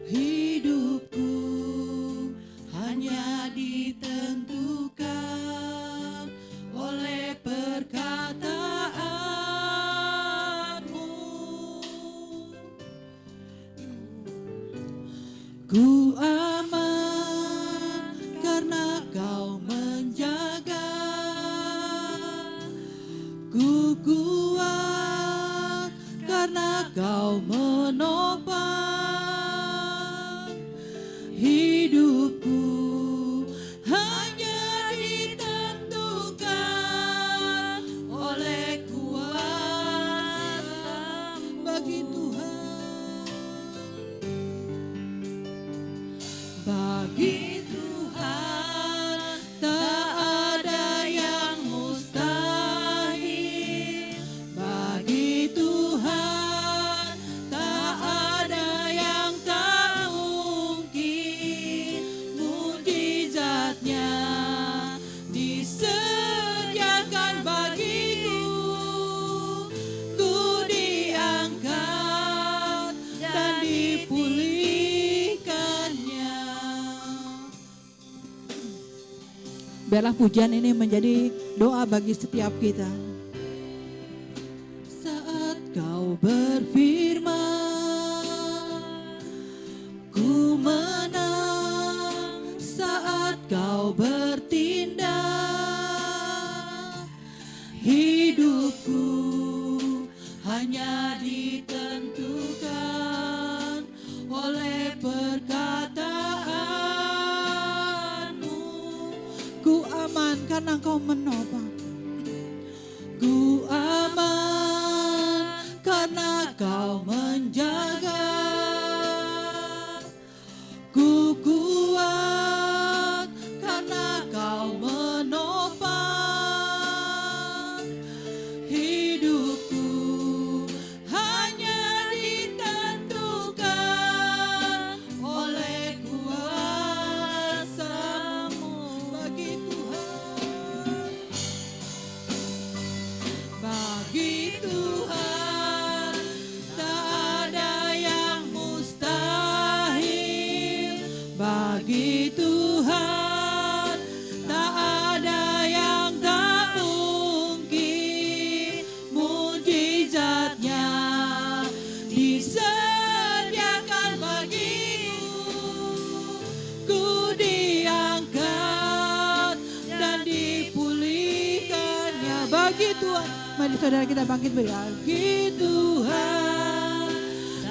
Hidupku hanya ditentukan oleh perkataanmu. Ku aman karena kau menjaga. Ku kuat karena kau menopang. Hidupku hanya ditentukan oleh kuasa bagi Tuhan. Bagi Tuhan tak ada yang mustahil. Bagi Tuhan tak ada yang tak mungkin. Mujizatnya disediakan bagiku. Ku diangkat dan dipulihkannya. Biarlah pujian ini menjadi doa bagi setiap kita. Saat kau berfirman, ku menang. Saat kau bertindak, hidupku hanya ditentukan oleh perkataanmu. Ku aman karena kau menopang. Ku aman karena kau menjaga. Ku kuat karena kau menopang. Hidupku hanya ditentukan oleh kuasa-Mu. Bagi Tuhan, bagi Tuhan tak ada yang mustahil. Bagi Tuhan tak ada yang tak mungkin. Mujizatnya disediakan bagiku. Ku diangkat dan dipulihkannya. Bagi Tuhan, mari saudara kita bangkit bagi Tuhan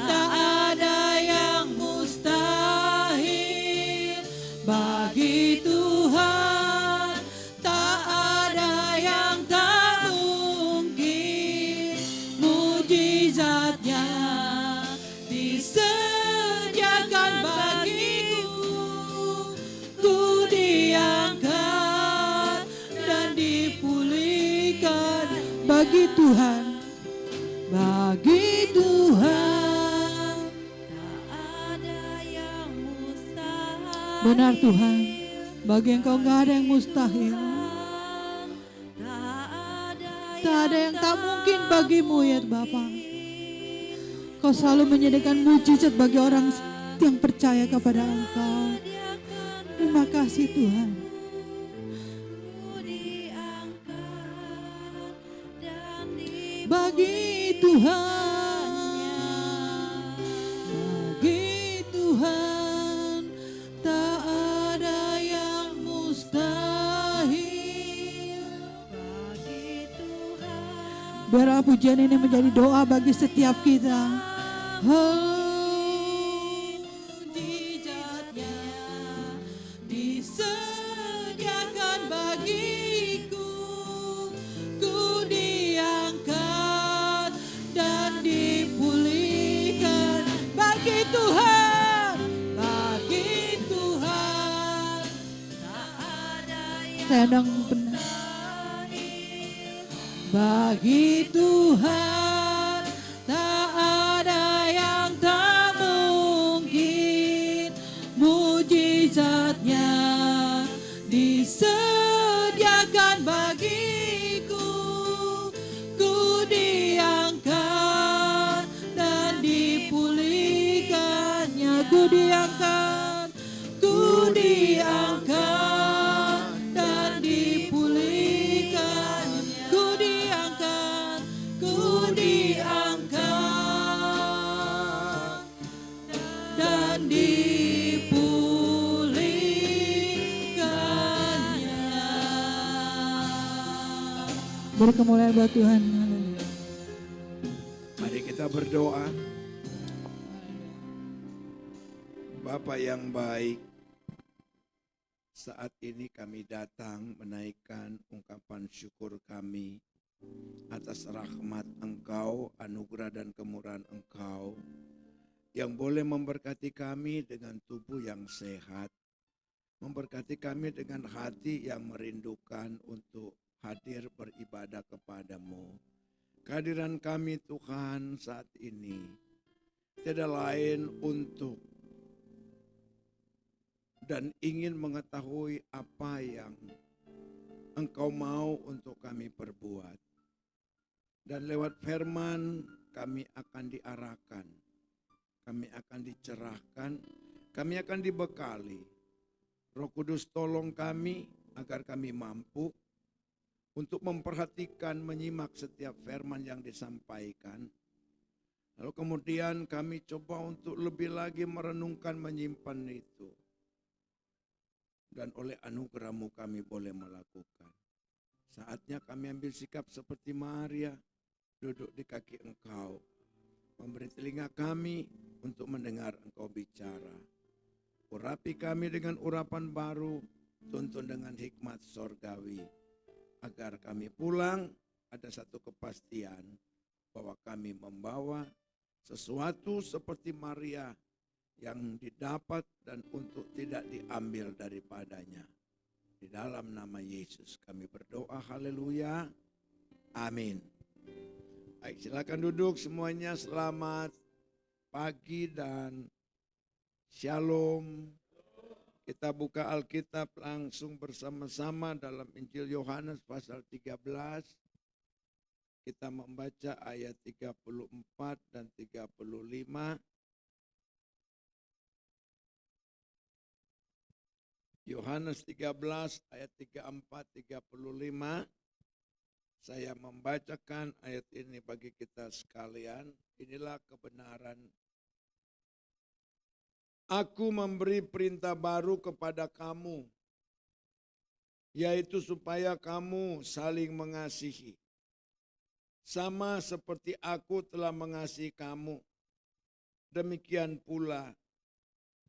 tak ada yang mustahil. Bagi Tuhan tak ada yang tak mungkin. Mujizatnya disediakan bagiku. Ku diangkat dan dipulihkan. Bagi Tuhan, bagi Tuhan tak ada yang mustahil. Benar Tuhan, bagi Engkau enggak ada yang mustahil. Tak ada yang tak mungkin bagimu ya Bapa. Kau selalu menyediakan mujizat bagi orang yang percaya kepada Engkau. Terima kasih Tuhan. Bagi Tuhan, bagi Tuhan tak ada yang mustahil. Bagi Tuhan. Biarlah pujian ini menjadi doa bagi setiap kita. Mujizatnya disediakan bagiku. Ku diangkat dan dipulihkan. Bagi Tuhan, bagi Tuhan tak ada yang mustahil. Bagi Tuhan tak ada yang tak mungkin. Mujizatnya disediakan bagiku. Ku diangkat dan dipulihkannya. ku diangkat, ku diangkat dan dipulihkan, ku diangkat, ku diangkat dan dipulihkannya. Beri kemuliaan buat Tuhan. Haleluya. Mari kita berdoa. Bapa yang baik, saat ini kami datang menaikkan ungkapan syukur kami atas rahmat Engkau, anugerah dan kemurahan Engkau yang boleh memberkati kami dengan tubuh yang sehat, memberkati kami dengan hati yang merindukan untuk hadir beribadah kepadamu. Kehadiran kami Tuhan saat ini tidak lain untuk dan ingin mengetahui apa yang Engkau mau untuk kami perbuat. Dan lewat firman kami akan diarahkan, kami akan dicerahkan, kami akan dibekali. Roh Kudus tolong kami agar kami mampu untuk memperhatikan, menyimak setiap firman yang disampaikan. Lalu kemudian kami coba untuk lebih lagi merenungkan, menyimpan itu. Dan oleh anugerah-Mu kami boleh melakukan. Saatnya kami ambil sikap seperti Maria, duduk di kaki Engkau, memberi telinga kami untuk mendengar Engkau bicara. Urapi kami dengan urapan baru, tuntun dengan hikmat sorgawi, agar kami pulang ada satu kepastian bahwa kami membawa sesuatu seperti Maria yang didapat dan untuk tidak diambil daripadanya. Di dalam nama Yesus kami berdoa, haleluya, amin. Baik, silakan duduk semuanya. Selamat pagi dan shalom. Kita buka Alkitab langsung bersama-sama dalam Injil Yohanes pasal 13. Kita membaca ayat 34 dan 35. Yohanes 13 ayat 34-35. Saya membacakan ayat ini bagi kita sekalian. Inilah kebenaran. Aku memberi perintah baru kepada kamu, yaitu supaya kamu saling mengasihi. Sama seperti aku telah mengasihi kamu, demikian pula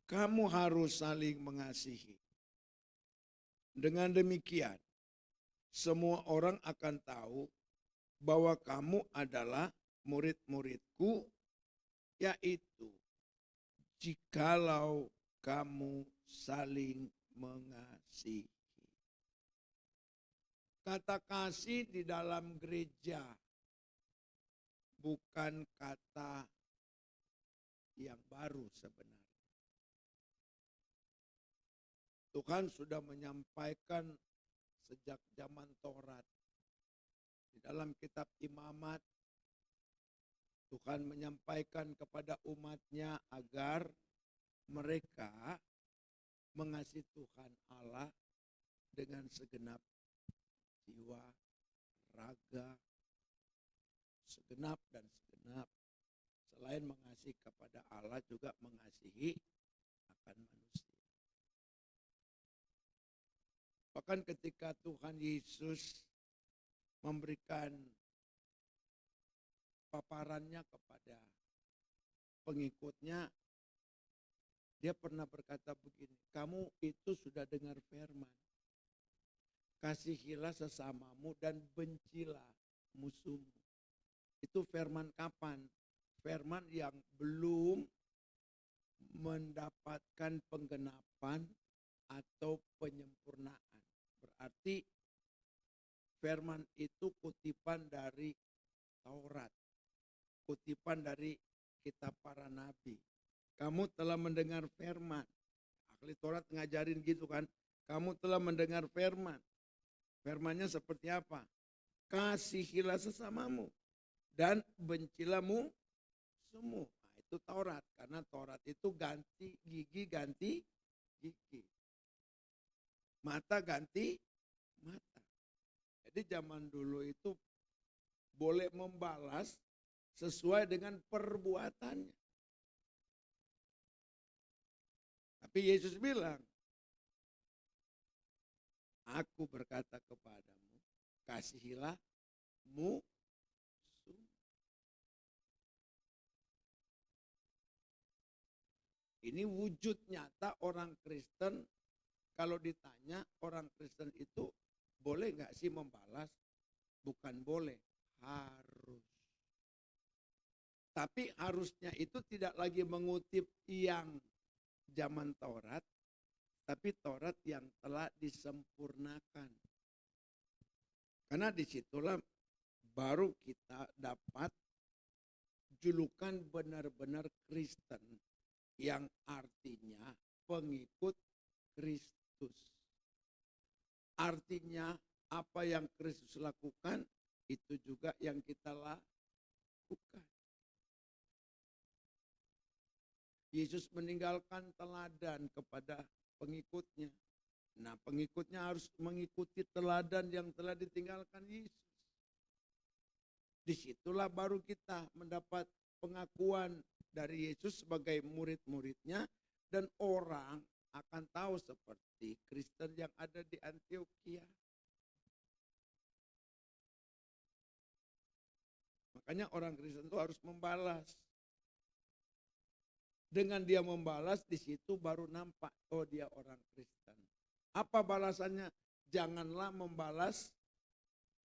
kamu harus saling mengasihi. Dengan demikian, semua orang akan tahu bahwa kamu adalah murid-muridku, yaitu jikalau kamu saling mengasihi. Kata kasih di dalam gereja bukan kata yang baru sebenarnya. Tuhan sudah menyampaikan sejak zaman Taurat. Di dalam kitab Imamat, Tuhan menyampaikan kepada umatnya agar mereka mengasihi Tuhan Allah dengan segenap jiwa, raga, segenap dan segenap. Selain mengasihi kepada Allah, juga mengasihi akan manusia. Bahkan ketika Tuhan Yesus memberikan paparannya kepada pengikutnya, dia pernah berkata begini, kamu itu sudah dengar firman, kasihilah sesamamu dan bencilah musuhmu. Itu firman kapan? Firman yang belum mendapatkan penggenapan atau penyempurnaan. Berarti firman itu kutipan dari Taurat, kutipan dari kitab para nabi. Kamu telah mendengar firman. Ahli Taurat ngajarin gitu kan. Kamu telah mendengar firman. Firmannya seperti apa? Kasihilah sesamamu dan bencilah musuhmu. Nah, itu Taurat. Karena Taurat itu ganti gigi, ganti gigi. Mata ganti mata. Jadi zaman dulu itu boleh membalas sesuai dengan perbuatannya. Tapi Yesus bilang, aku berkata kepadamu, kasihilah musuh. Ini wujud nyata orang Kristen. Kalau ditanya orang Kristen itu boleh nggak sih membalas? Bukan boleh, harus. Tapi harusnya itu tidak lagi mengutip yang zaman Taurat, tapi Taurat yang telah disempurnakan. Karena disitulah baru kita dapat julukan benar-benar Kristen, yang artinya pengikut Kristus. Artinya apa yang Kristus lakukan, itu juga yang kita lakukan. Yesus meninggalkan teladan kepada pengikutnya. Nah, pengikutnya harus mengikuti teladan yang telah ditinggalkan Yesus. Disitulah baru kita mendapat pengakuan dari Yesus sebagai murid-muridnya, dan orang akan tahu seperti Kristen yang ada di Antioquia. Makanya orang Kristen itu harus membalas. Dengan dia membalas, di situ baru nampak, oh dia orang Kristen. Apa balasannya? Janganlah membalas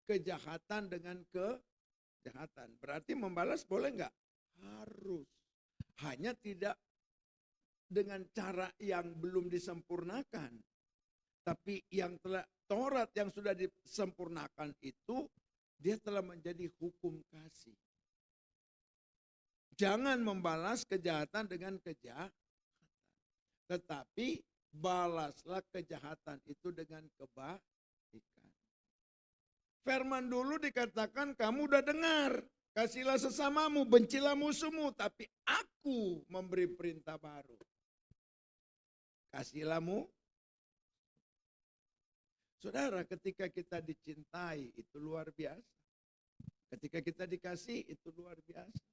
kejahatan dengan kejahatan. Berarti membalas boleh enggak? Harus. Hanya tidak dengan cara yang belum disempurnakan. Tapi yang telah Taurat yang sudah disempurnakan itu, dia telah menjadi hukum kasih. Jangan membalas kejahatan dengan kejahatan. Tetapi balaslah kejahatan itu dengan kebaikan. Firman dulu dikatakan kamu udah dengar. Kasihlah sesamamu, bencilah musuhmu. Tapi aku memberi perintah baru. Kasihlah mu. Saudara, ketika kita dicintai itu luar biasa. Ketika kita dikasih itu luar biasa.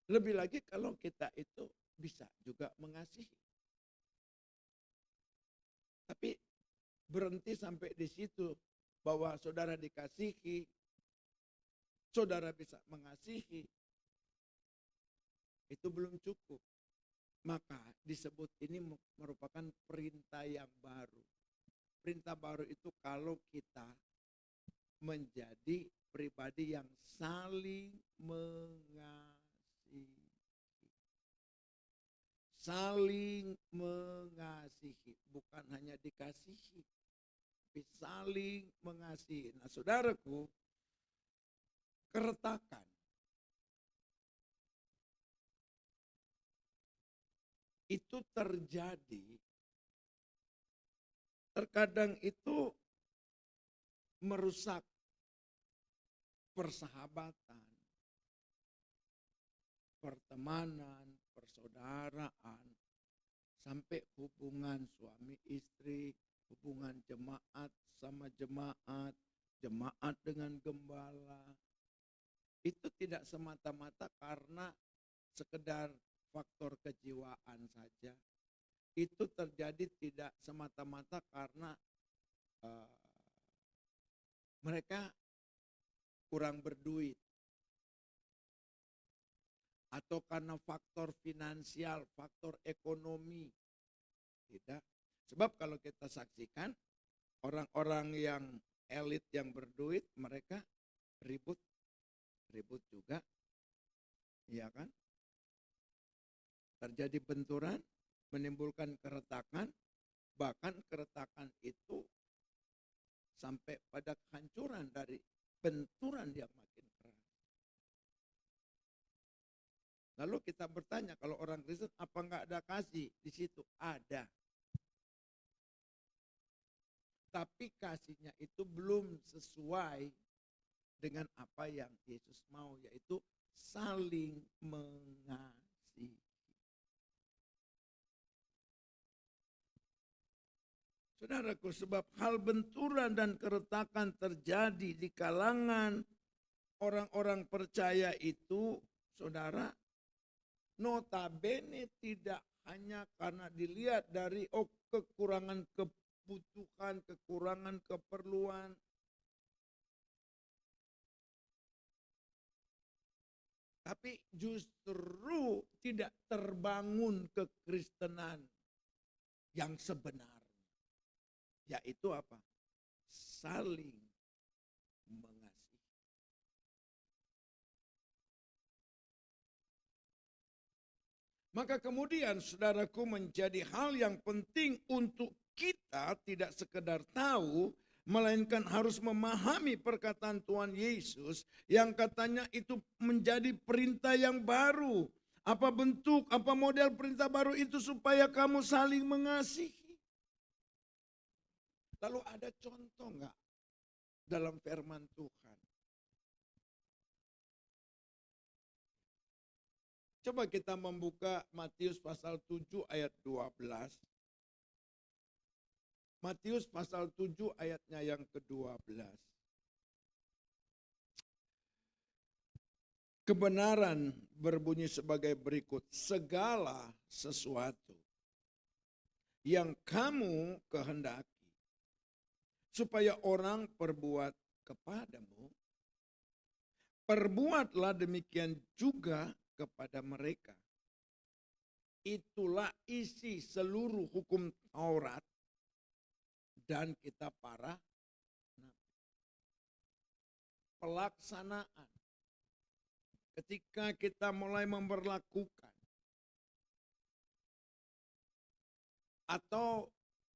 Lebih lagi kalau kita itu bisa juga mengasihi. Tapi berhenti sampai di situ, bahwa saudara dikasihi, saudara bisa mengasihi, itu belum cukup. Maka disebut ini merupakan perintah yang baru. Perintah baru itu kalau kita menjadi pribadi yang saling mengasihi. Saling mengasihi, bukan hanya dikasihi, tapi saling mengasihi. Nah, saudaraku, keretakan itu terjadi, terkadang itu merusak persahabatan, pertemanan, persaudaraan, sampai hubungan suami istri, hubungan jemaat sama jemaat, jemaat dengan gembala. Itu tidak semata-mata karena sekedar faktor kejiwaan saja. Itu terjadi tidak semata-mata karena mereka kurang berduit. Atau karena faktor finansial, faktor ekonomi. Tidak. Sebab kalau kita saksikan, orang-orang yang elit yang berduit, mereka ribut juga. Iya kan? Terjadi benturan, menimbulkan keretakan, bahkan keretakan itu sampai pada kehancuran dari benturan yang makin keras. Lalu kita bertanya, kalau orang Kristen apa enggak ada kasih? Di situ ada. tapi kasihnya itu belum sesuai dengan apa yang Yesus mau, yaitu saling mengasihi. Saudaraku, sebab hal benturan dan keretakan terjadi di kalangan orang-orang percaya itu, saudara, notabene tidak hanya karena dilihat dari kekurangan kebutuhan, kekurangan keperluan, tapi justru tidak terbangun kekristenan yang sebenarnya. Yaitu apa? Saling mengasihi. Maka kemudian saudaraku, menjadi hal yang penting untuk kita tidak sekedar tahu, melainkan harus memahami perkataan Tuhan Yesus yang katanya itu menjadi perintah yang baru. Apa bentuk, apa model perintah baru itu? Supaya kamu saling mengasihi. Lalu ada contoh enggak dalam firman Tuhan? Coba kita membuka Matius pasal 7 ayat 12. Matius pasal 7 ayatnya yang ke-12. Kebenaran berbunyi sebagai berikut. Segala sesuatu yang kamu kehendaki supaya orang perbuat kepadamu, perbuatlah demikian juga kepada mereka. Itulah isi seluruh hukum Taurat dan kitab para nabi. Pelaksanaan. Ketika kita mulai memberlakukan atau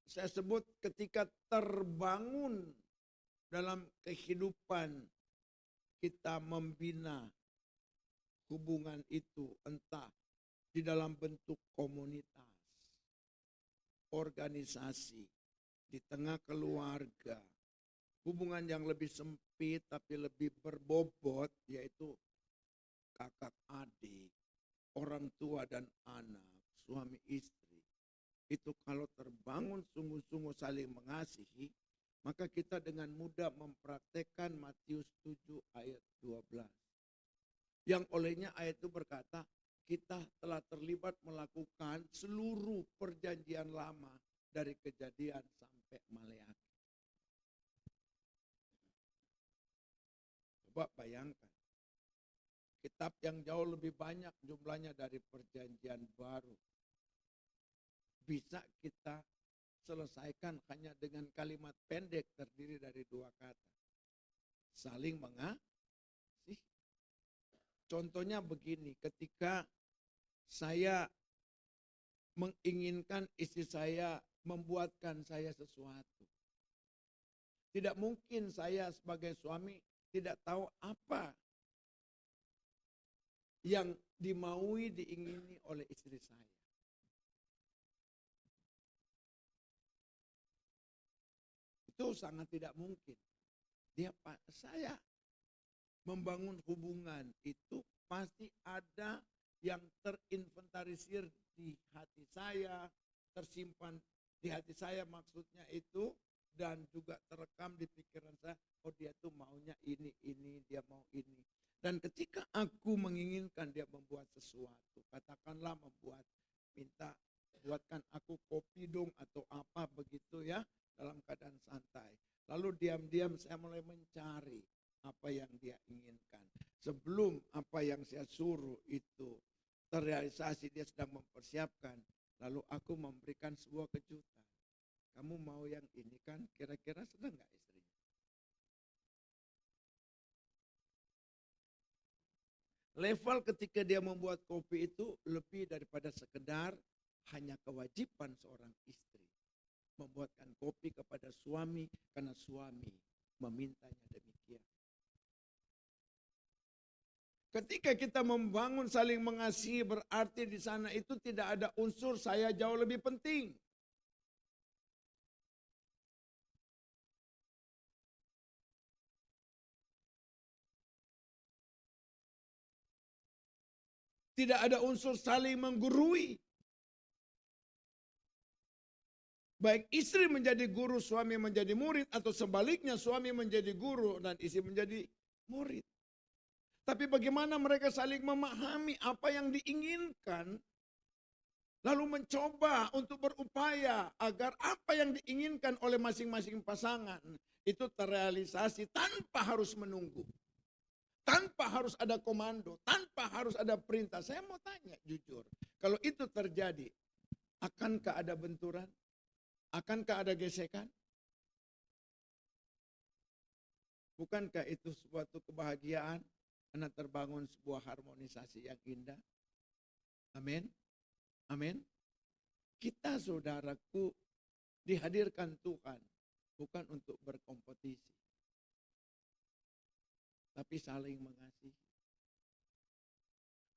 saya sebut ketika terbangun dalam kehidupan kita membina hubungan itu, entah di dalam bentuk komunitas, organisasi, di tengah keluarga, hubungan yang lebih sempit tapi lebih berbobot, yaitu kakak adik, orang tua dan anak, suami istri. Itu kalau terbangun sungguh-sungguh saling mengasihi, maka kita dengan mudah mempraktekkan Matius 7 ayat 12. Yang olehnya ayat itu berkata, kita telah terlibat melakukan seluruh perjanjian lama dari Kejadian sampai Maleakhi. Coba bayangkan, kitab yang jauh lebih banyak jumlahnya dari perjanjian baru, bisa kita selesaikan hanya dengan kalimat pendek terdiri dari 2 kata. Saling mengasihi. Contohnya begini, ketika saya menginginkan istri saya membuatkan saya sesuatu. Tidak mungkin saya sebagai suami tidak tahu apa yang dimaui, diingini oleh istri saya. Itu sangat tidak mungkin. Saya membangun hubungan itu pasti ada yang terinventarisir di hati saya, tersimpan di hati saya maksudnya itu, dan juga terekam di pikiran saya, oh dia tuh maunya ini, dia mau ini. Dan ketika aku menginginkan dia membuat sesuatu, katakanlah minta buatkan aku kopi dong atau apa begitu ya, dalam keadaan santai. Lalu diam-diam saya mulai mencari apa yang dia inginkan. Sebelum apa yang saya suruh itu terrealisasi, dia sedang mempersiapkan. Lalu aku memberikan sebuah kejutan. Kamu mau yang ini kan? Kira-kira senang gak istrinya? Level ketika dia membuat kopi itu lebih daripada sekedar hanya kewajiban seorang istri membuatkan kopi kepada suami karena suami memintanya demikian. Ketika kita membangun saling mengasihi, berarti di sana itu tidak ada unsur saya jauh lebih penting. Tidak ada unsur saling menggurui. Baik istri menjadi guru, suami menjadi murid, atau sebaliknya suami menjadi guru dan istri menjadi murid. Tapi bagaimana mereka saling memahami apa yang diinginkan, lalu mencoba untuk berupaya agar apa yang diinginkan oleh masing-masing pasangan itu terrealisasi tanpa harus menunggu. Tanpa harus ada komando, tanpa harus ada perintah. Saya mau tanya jujur, kalau itu terjadi, akankah ada benturan? Akankah ada gesekan? Bukankah itu suatu kebahagiaan karena terbangun sebuah harmonisasi yang indah? Amin. Amin. Kita saudaraku dihadirkan Tuhan bukan untuk berkompetisi, tapi saling mengasihi.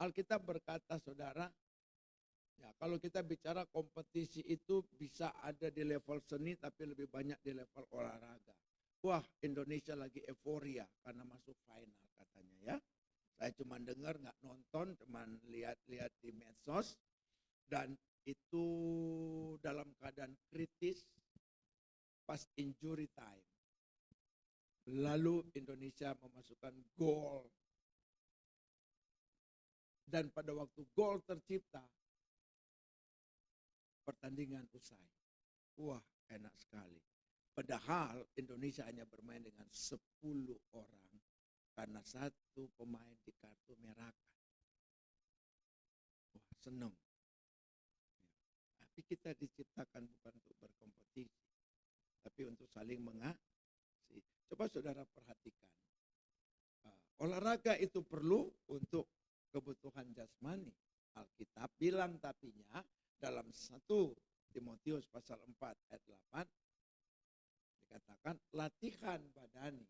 Alkitab berkata saudara, ya kalau kita bicara kompetisi itu bisa ada di level seni tapi lebih banyak di level olahraga. Wah, Indonesia lagi euforia karena masuk final katanya ya. Saya cuma dengar, nggak nonton, cuma lihat-lihat di medsos. Dan itu dalam keadaan kritis pas injury time. Lalu Indonesia memasukkan gol. Dan pada waktu gol tercipta, pertandingan usai. Wah, enak sekali. Padahal Indonesia hanya bermain dengan 10 orang karena satu pemain di kartu merahkan. Wah, senang. Tapi kita diciptakan bukan untuk berkompetisi, tapi untuk saling mengasihi. Coba saudara perhatikan. Olahraga itu perlu untuk kebutuhan jasmani. Alkitab bilang tapinya dalam 1 Timotius pasal 4 ayat 8 dikatakan latihan badani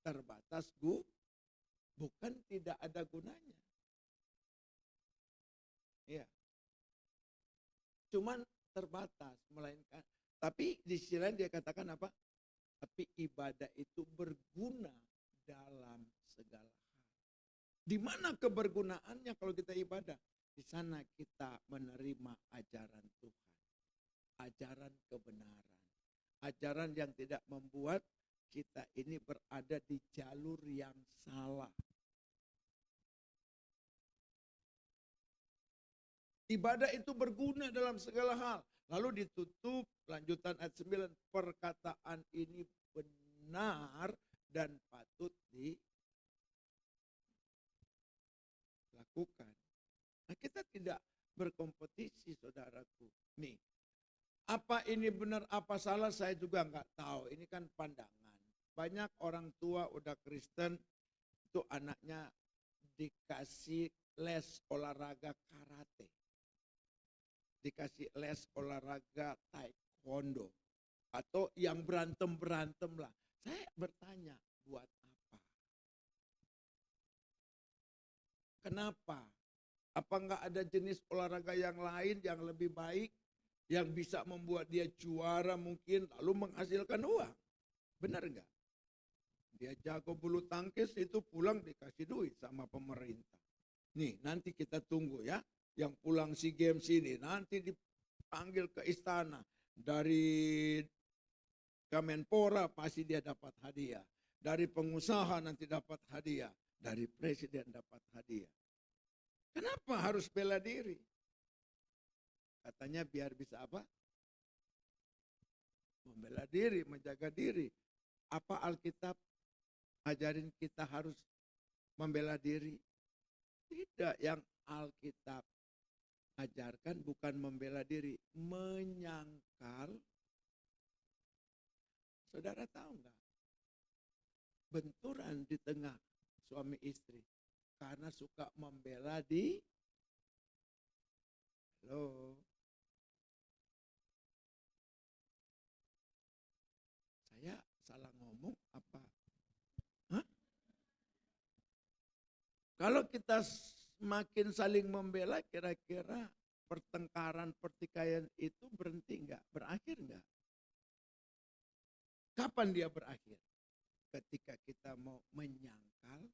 terbatas bukan tidak ada gunanya. Iya. Cuman terbatas, melainkan tapi di sisi lain dia katakan apa? Tapi ibadah itu berguna dalam segala hal. Di mana kebergunaannya kalau kita ibadah? Di sana kita menerima ajaran Tuhan. Ajaran kebenaran. Ajaran yang tidak membuat kita ini berada di jalur yang salah. Ibadah itu berguna dalam segala hal. Lalu ditutup lanjutan ayat 9. Perkataan ini benar dan patut dilakukan. Nah, kita tidak berkompetisi saudaraku. Nih, apa ini benar apa salah saya juga nggak tahu. Ini kan pandangan. Banyak orang tua udah Kristen itu anaknya dikasih les olahraga karate. Dikasih les olahraga taekwondo. Atau yang berantem-berantem lah. Saya bertanya, buat apa? Kenapa? Apa enggak ada jenis olahraga yang lain yang lebih baik? Yang bisa membuat dia juara mungkin lalu menghasilkan uang. Benar enggak? Dia jago bulu tangkis itu pulang dikasih duit sama pemerintah. Nih nanti kita tunggu ya. Yang pulang SEA Games ini nanti dipanggil ke istana. Dari Kemenpora pasti dia dapat hadiah. Dari pengusaha nanti dapat hadiah. Dari presiden dapat hadiah. Kenapa harus bela diri? Katanya biar bisa apa? Membela diri, menjaga diri. Apa Alkitab ajarin kita harus membela diri? Tidak, yang Alkitab ajarkan bukan membela diri, menyangkal. Saudara tahu nggak? Benturan di tengah suami istri karena suka membela di halo. Saya salah ngomong apa? Hah? Kalau kita semakin saling membela, kira-kira pertengkaran, pertikaian itu berhenti enggak? Berakhir enggak? Kapan dia berakhir? Ketika kita mau menyangkal.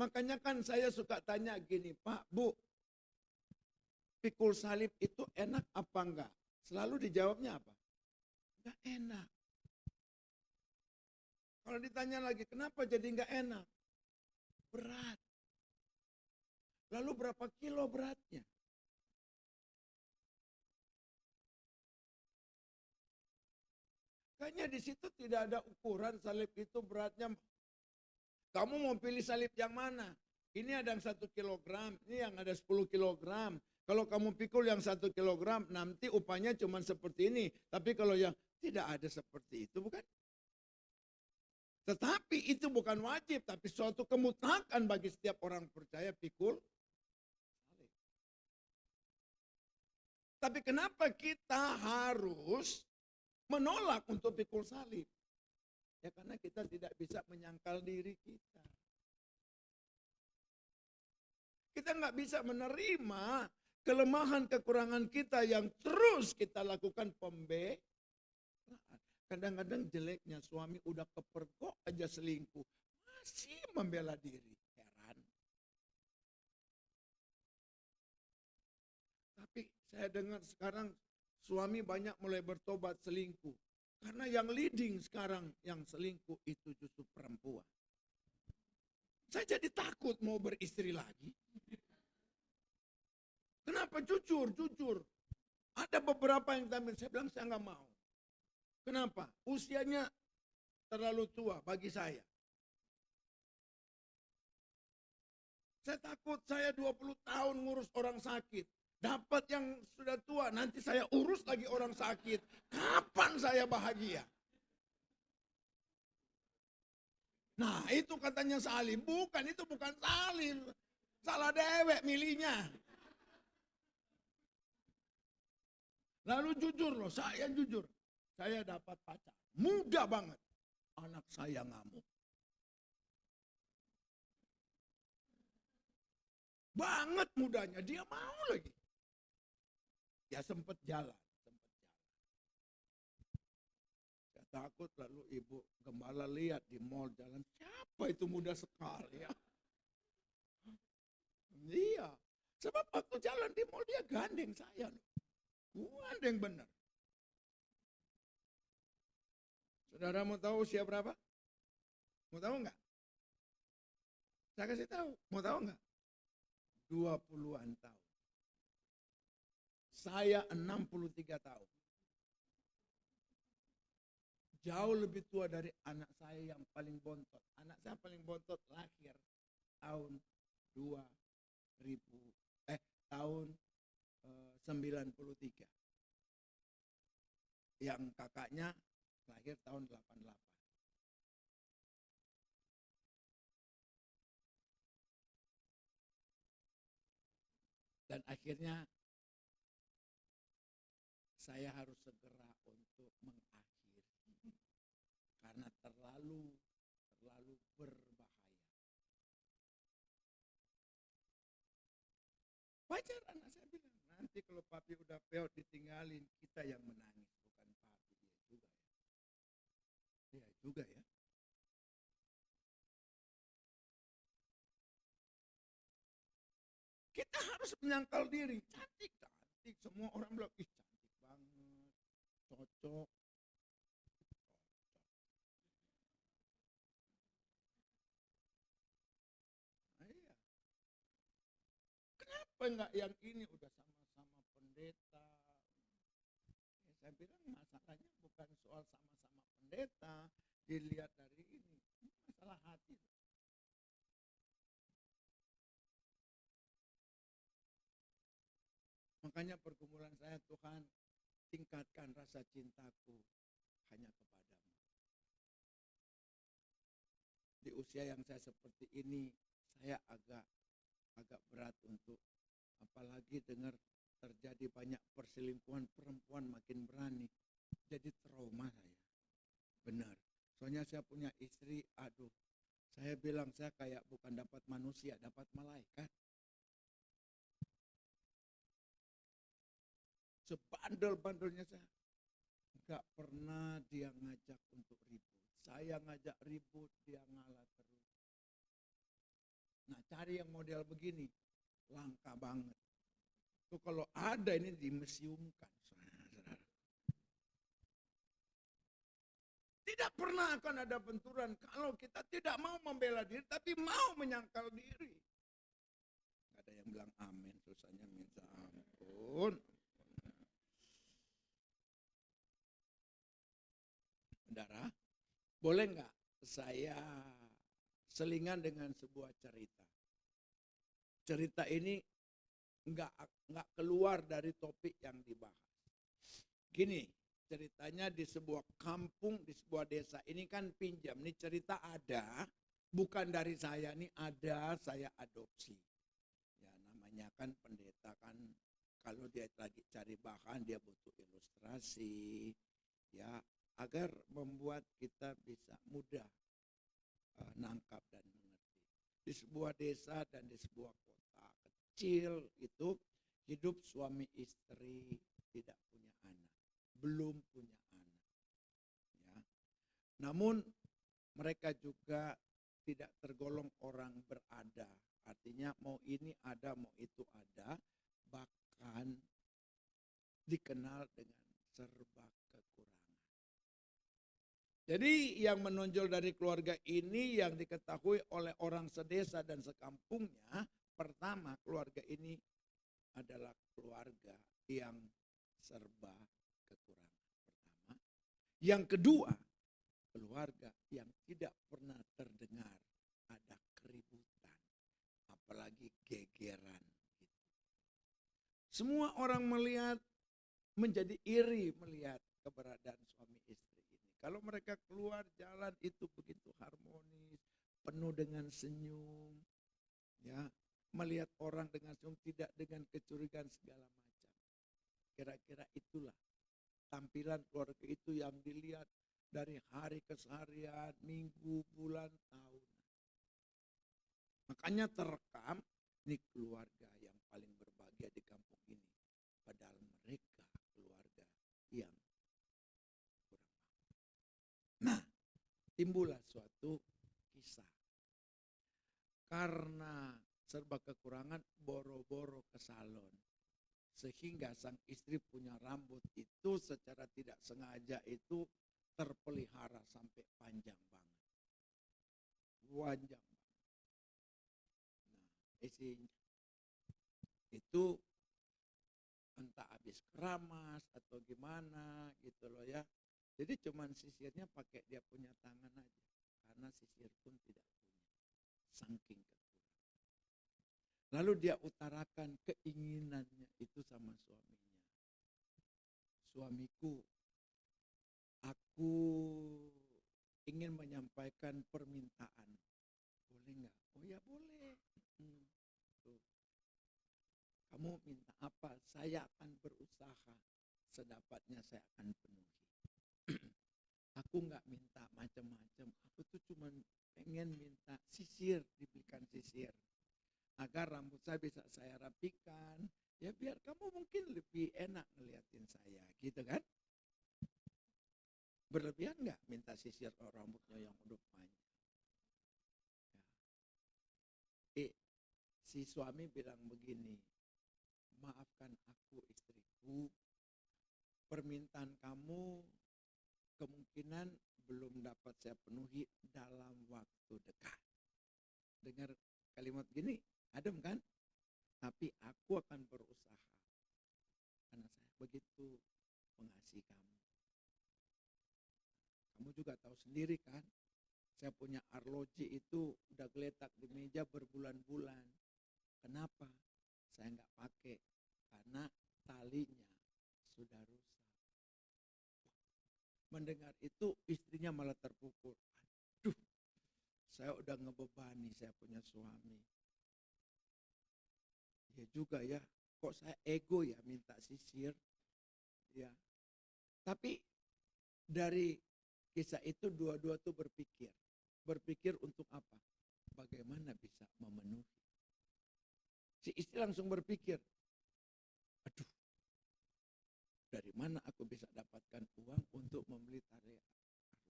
Makanya kan saya suka tanya gini, Pak, Bu, pikul salib itu enak apa enggak? Selalu dijawabnya apa? Enggak enak. Kalau ditanya lagi, kenapa jadi enggak enak? Berat. Lalu berapa kilo beratnya? Kayaknya di situ tidak ada ukuran salib itu beratnya. Kamu mau pilih salib yang mana? Ini ada yang 1 kilogram, ini yang ada 10 kilogram. Kalau kamu pikul yang 1 kilogram, nanti upahnya cuma seperti ini. Tapi kalau yang tidak ada seperti itu, bukan? Tetapi itu bukan wajib, tapi suatu kemutlakan bagi setiap orang percaya pikul salib. Tapi kenapa kita harus menolak untuk pikul salib? Ya karena kita tidak bisa menyangkal diri kita. Kita nggak bisa menerima kelemahan kekurangan kita yang terus kita lakukan pembelaan. Kadang-kadang jeleknya suami udah kepergok aja selingkuh, masih membela diri. Heran. Tapi saya dengar sekarang suami banyak mulai bertobat selingkuh. Karena yang leading sekarang yang selingkuh itu justru perempuan. Saya jadi takut mau beristri lagi. Kenapa? Jujur. Ada beberapa yang tampil, saya bilang saya nggak mau. Kenapa? Usianya terlalu tua bagi saya. Saya takut saya 20 tahun ngurus orang sakit. Dapat yang sudah tua, nanti saya urus lagi orang sakit. Kapan saya bahagia? Nah itu katanya salim. Bukan, itu bukan salim. Salah dewek milihnya. Lalu jujur loh, saya jujur. Saya dapat pacar, muda banget. Anak saya ngamuk. Banget mudanya, dia mau lagi. Ya sempat jalan. Saya takut lalu ibu gembala lihat di mall jalan, siapa itu muda sekali ya. Iya, sebab waktu jalan di mall dia gandeng saya. Gandeng bener. Saudara mau tahu usia berapa? Mau tahu enggak? Saya kasih tahu. Mau tahu enggak? 20-an tahun. Saya 63 tahun. Jauh lebih tua dari anak saya yang paling bontot. Anak saya paling bontot lahir tahun 93. Yang kakaknya lahir tahun 88. Dan akhirnya saya harus segera untuk mengakhiri karena terlalu berbahaya. Wajar anak saya bilang, nanti kalau papi udah peot ditinggalin, kita yang menangis, bukan papi. Iya juga ya. Kita harus menyangkal diri. Cantik. Semua orang bilang, ih cantik banget. Cocok. Nah, iya. Kenapa enggak yang ini udah sama-sama pendeta? Ya, saya bilang masalahnya bukan soal sama-sama pendeta. Dilihat dari ini. Masalah hati. Makanya pergumulan saya, Tuhan, tingkatkan rasa cintaku hanya kepadamu. Di usia yang saya seperti ini, saya agak berat untuk, apalagi dengar terjadi banyak perselingkuhan, perempuan makin berani. Jadi trauma saya. Benar. Soalnya saya punya istri, aduh, saya bilang saya kayak bukan dapat manusia, dapat malaikat. Sebandel-bandelnya saya. Enggak pernah dia ngajak untuk ribut. Saya ngajak ribut, dia ngalah terus. Nah, cari yang model begini, langka banget. Itu kalau ada ini dimuseumkan, saudara. Tidak pernah akan ada benturan kalau kita tidak mau membela diri, tapi mau menyangkal diri. Gak ada yang bilang amin, susahnya minta ampun. Saudara, boleh nggak saya selingan dengan sebuah cerita? Cerita ini nggak keluar dari topik yang dibahas. Gini, ceritanya di sebuah kampung, di sebuah desa. Ini kan pinjam, ini cerita ada, bukan dari saya, ini ada, saya adopsi. Ya namanya kan pendeta kan, kalau dia lagi cari bahan, dia butuh ilustrasi, ya agar membuat kita bisa mudah nangkap dan mengerti. Di sebuah desa dan di sebuah kota kecil itu hidup suami istri tidak punya anak, belum punya anak. Ya. Namun mereka juga tidak tergolong orang berada. Artinya mau ini ada, mau itu ada, bahkan dikenal dengan serba kekurangan. Jadi yang menonjol dari keluarga ini yang diketahui oleh orang sedesa dan sekampungnya, pertama keluarga ini adalah keluarga yang serba kekurangan. Pertama. Yang kedua, keluarga yang tidak pernah terdengar ada keributan, apalagi gegeran. Semua orang melihat, menjadi iri melihat keberadaan suami istri ini. Kalau mereka keluar jalan itu begitu harmonis, penuh dengan senyum, ya, melihat orang dengan senyum, tidak dengan kecurigaan segala macam. Kira-kira itulah tampilan keluarga itu yang dilihat dari hari keseharian, minggu, bulan, tahun. Makanya terekam, ini keluarga yang paling berbahagia di kampung ini. Padahal mereka keluarga yang kurang mampu. Nah, timbullah suatu kisah. Karena serba kekurangan, boro-boro ke salon. Sehingga sang istri punya rambut itu secara tidak sengaja itu terpelihara sampai panjang banget. Panjang banget. Nah, isinya itu entah habis keramas atau gimana gitu loh ya. Jadi cuman sisirnya pakai dia punya tangan aja. Karena sisir pun tidak punya. Saking kekurangan. Lalu dia utarakan keinginannya itu sama suaminya. Suamiku, aku ingin menyampaikan permintaan. Boleh nggak? Oh ya boleh. Tuh. Kamu minta apa? Saya akan berusaha. Sedapatnya saya akan penuhi. Aku nggak minta macam-macam. Aku tuh cuma pengen minta sisir, diberikan sisir. Agar rambut saya bisa saya rapikan. Ya biar kamu mungkin lebih enak ngeliatin saya. Gitu kan? Berlebihan nggak minta sisir rambutnya yang udah panjang? Ya. Si suami bilang begini, maafkan aku istriku, permintaan kamu kemungkinan belum dapat saya penuhi dalam waktu dekat. Dengar kalimat gini, adem kan? Tapi aku akan berusaha. Karena saya begitu mengasihi kamu. Kamu juga tahu sendiri kan, saya punya arloji itu udah geletak di meja berbulan-bulan. Kenapa? Saya nggak pakai karena talinya sudah rusak. Mendengar itu istrinya malah terpukul. Aduh, saya udah ngebebani saya punya suami. Ya juga ya, kok saya ego ya minta sisir. Ya, tapi dari kisah itu dua-dua tuh berpikir. Berpikir untuk apa? Bagaimana bisa memenuhi. Si istri langsung berpikir, aduh, dari mana aku bisa dapatkan uang untuk membeli tali arloji.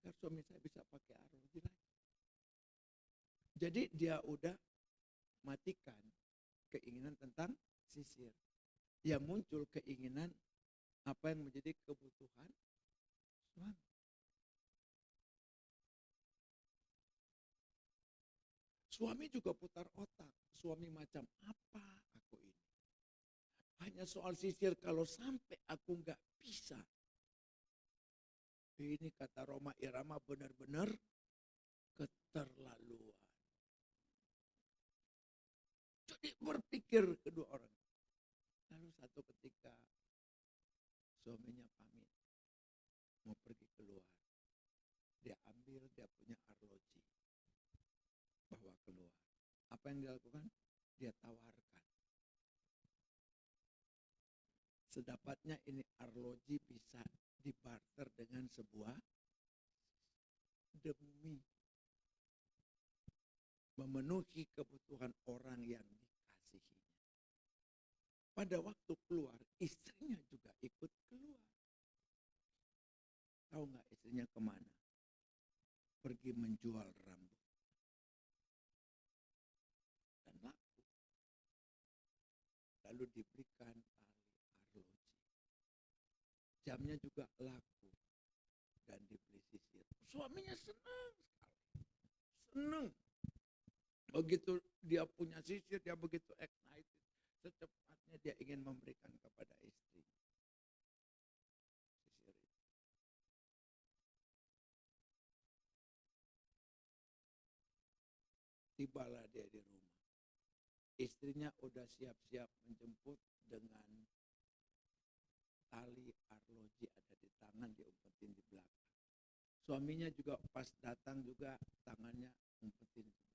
Agar suami saya bisa pakai arloji lagi. Jadi dia udah matikan keinginan tentang sisir. Yang muncul keinginan apa yang menjadi kebutuhan suami. Suami juga putar otak. Suami macam apa aku ini? Hanya soal sisir, kalau sampai aku nggak bisa. Ini kata Roma Irama benar-benar keterlaluan. Jadi berpikir kedua orang. Lalu satu ketika suaminya pamit mau pergi keluar. Dia ambil dia punya arloji. Bawa keluar. Apa yang dia lakukan? Dia tawarkan. Sedapatnya ini arloji bisa dibarter dengan sebuah demi memenuhi kebutuhan orang yang dikasihinya. Pada waktu keluar, istrinya juga ikut keluar. Tahu nggak istrinya kemana? Pergi menjual rambut. Dan laku. Lalu diberikan tali arloji. Jamnya juga laku. Dan dibeli sisir. Suaminya senang sekali. Senang. Begitu dia punya sisir, dia begitu excited. Secepatnya dia ingin memberikan kepada istri. Sisir itu. Tibalah dia di rumah. Istrinya udah siap-siap menjemput dengan tali arloji ada di tangan, diumpetin di belakang. Suaminya juga pas datang juga tangannya umpetin di belakang.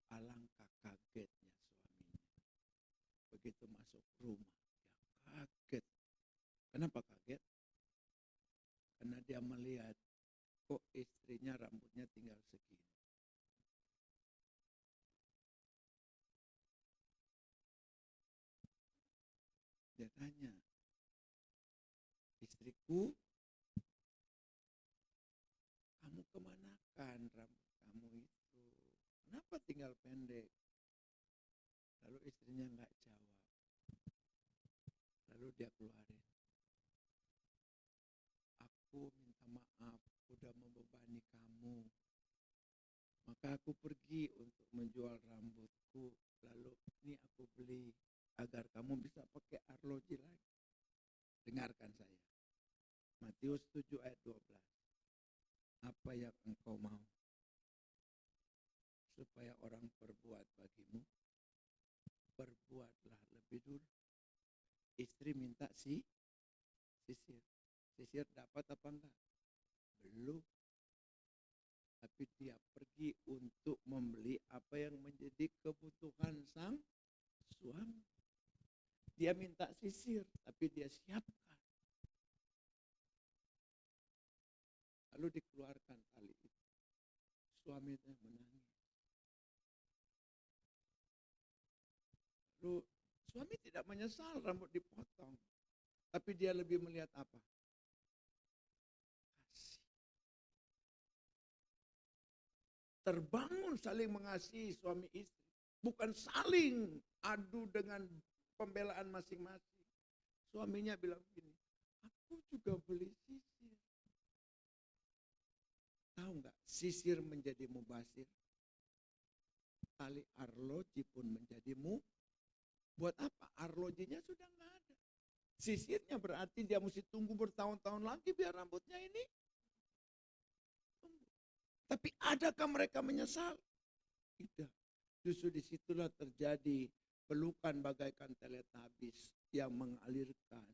Alangkah kagetnya suaminya. Begitu masuk rumah, dia kaget. Kenapa kaget? Karena dia melihat kok istrinya rambutnya tinggal segini. Dia tanya, istriku, kamu kemanakan rambut kamu itu? Kenapa tinggal pendek? Lalu istrinya nggak jawab. Lalu dia keluarin. Aku minta maaf, udah membebani kamu. Maka aku pergi untuk menjual rambutku. Lalu ini aku beli agar kamu bisa pakai arloji lagi. Dengarkan saya. Matius 7 ayat 12. Apa yang engkau mau? Supaya orang perbuat bagimu, perbuatlah lebih dulu. Istri minta sisir. Sisir dapat apa enggak? Belum. Tapi dia pergi untuk membeli apa yang menjadi kebutuhan sang suami. Dia minta sisir, tapi dia siapkan. Lalu dikeluarkan tali itu. Suaminya menangis. Lalu suami tidak menyesal rambut dipotong. Tapi dia lebih melihat apa? Kasih. Terbangun saling mengasihi suami istri. Bukan saling adu dengan pembelaan masing-masing. Suaminya bilang begini, aku juga beli sisir. Tahu nggak, sisir menjadi mubasir. Tali arloji pun menjadi buat apa? Arlojinya sudah nggak ada. Sisirnya berarti dia mesti tunggu bertahun-tahun lagi biar rambutnya ini tumbuh. Tapi adakah mereka menyesal? Tidak. Justru disitulah terjadi pelukan bagaikan teletabis yang mengalirkan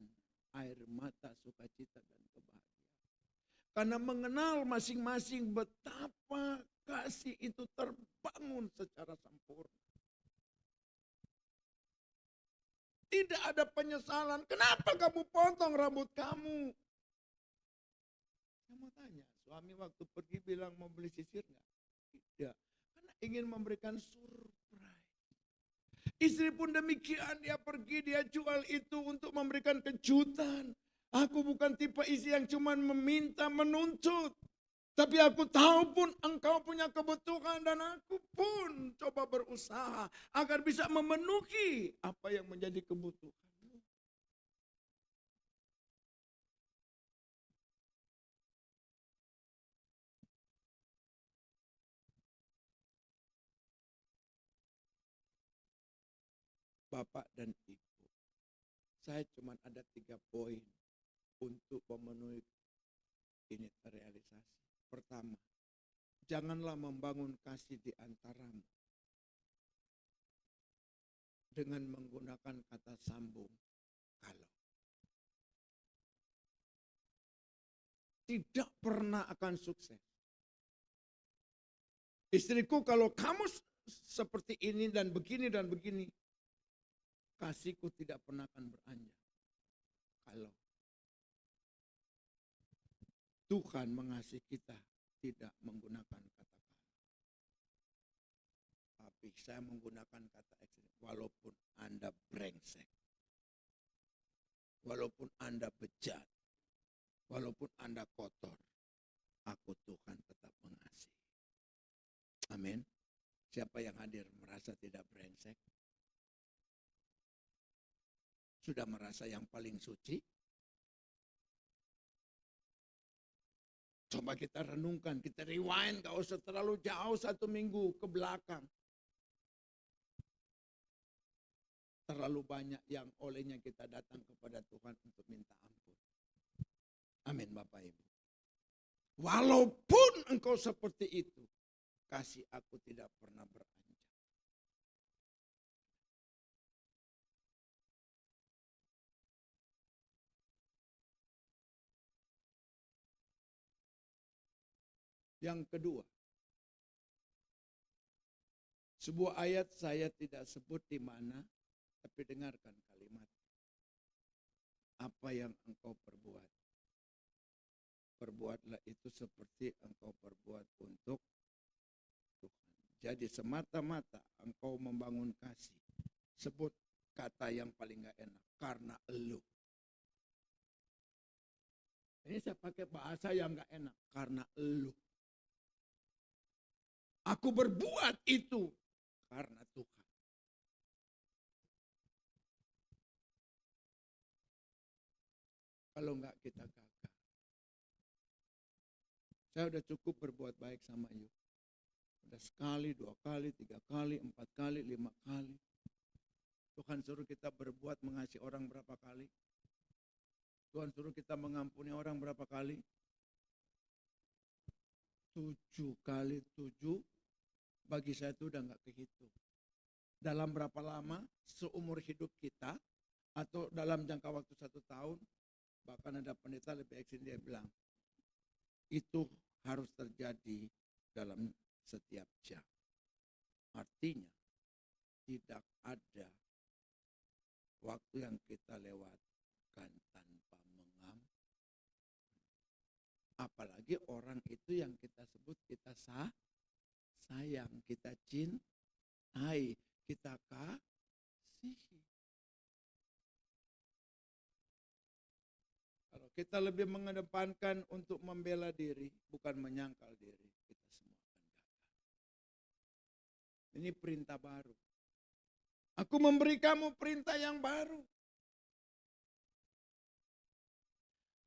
air mata sukacita dan kebahagiaan. Karena mengenal masing-masing betapa kasih itu terbangun secara sempurna. Tidak ada penyesalan. Kenapa kamu potong rambut kamu? Saya mau tanya, suami waktu pergi bilang mau beli sisir enggak? Tidak. Karena ingin memberikan surprise. Istri pun demikian, dia pergi, dia jual itu untuk memberikan kejutan. Aku bukan tipe istri yang cuma meminta, menuntut. Tapi aku tahu pun engkau punya kebutuhan dan aku pun coba berusaha agar bisa memenuhi apa yang menjadi kebutuhanmu. Bapak dan Ibu, saya cuma ada 3 poin untuk memenuhi ini terrealisasi. Pertama, janganlah membangun kasih di antaramu dengan menggunakan kata sambung kalau. Tidak pernah akan sukses. Istriku, kalau kamu seperti ini dan begini dan begini, kasihku tidak pernah akan beranjak. Kalau Tuhan mengasihi kita tidak menggunakan kata kalau. Tapi saya menggunakan kata ekstrim. Walaupun Anda brengsek, walaupun Anda bejat, walaupun Anda kotor, aku Tuhan tetap mengasihi. Amin. Siapa yang hadir merasa tidak brengsek? Sudah merasa yang paling suci? Coba kita renungkan, kita rewind, gak usah terlalu jauh 1 minggu ke belakang. Terlalu banyak yang olehnya kita datang kepada Tuhan untuk minta ampun. Amin Bapak Ibu. Walaupun engkau seperti itu, kasih aku tidak pernah beranjak. Yang kedua, sebuah ayat saya tidak sebut di mana, tapi dengarkan kalimat. Apa yang engkau perbuat, perbuatlah itu seperti engkau perbuat untuk Tuhan. Jadi semata-mata engkau membangun kasih, sebut kata yang paling gak enak, karena elu. Ini saya pakai bahasa yang gak enak, karena elu. Aku berbuat itu karena Tuhan. Kalau enggak kita gagal. Saya udah cukup berbuat baik sama you. Udah sekali, 2 kali, 3 kali, 4 kali, 5 kali. Tuhan suruh kita berbuat mengasihi orang berapa kali? Tuhan suruh kita mengampuni orang berapa kali? 7 kali 7. Bagi saya itu udah gak kehitung. Dalam berapa lama? Seumur hidup kita, atau dalam jangka waktu 1 tahun. Bahkan ada pendeta lebih ekstrim, dia bilang, itu harus terjadi dalam setiap jam. Artinya, tidak ada waktu yang kita lewatkan tanpa mengampuni. Apalagi orang itu yang kita sebut kita sayang, kita cintai, kita kasihi. Kalau kita lebih mengedepankan untuk membela diri, bukan menyangkal diri, kita semua akan gagal. Ini perintah baru. Aku memberi kamu perintah yang baru.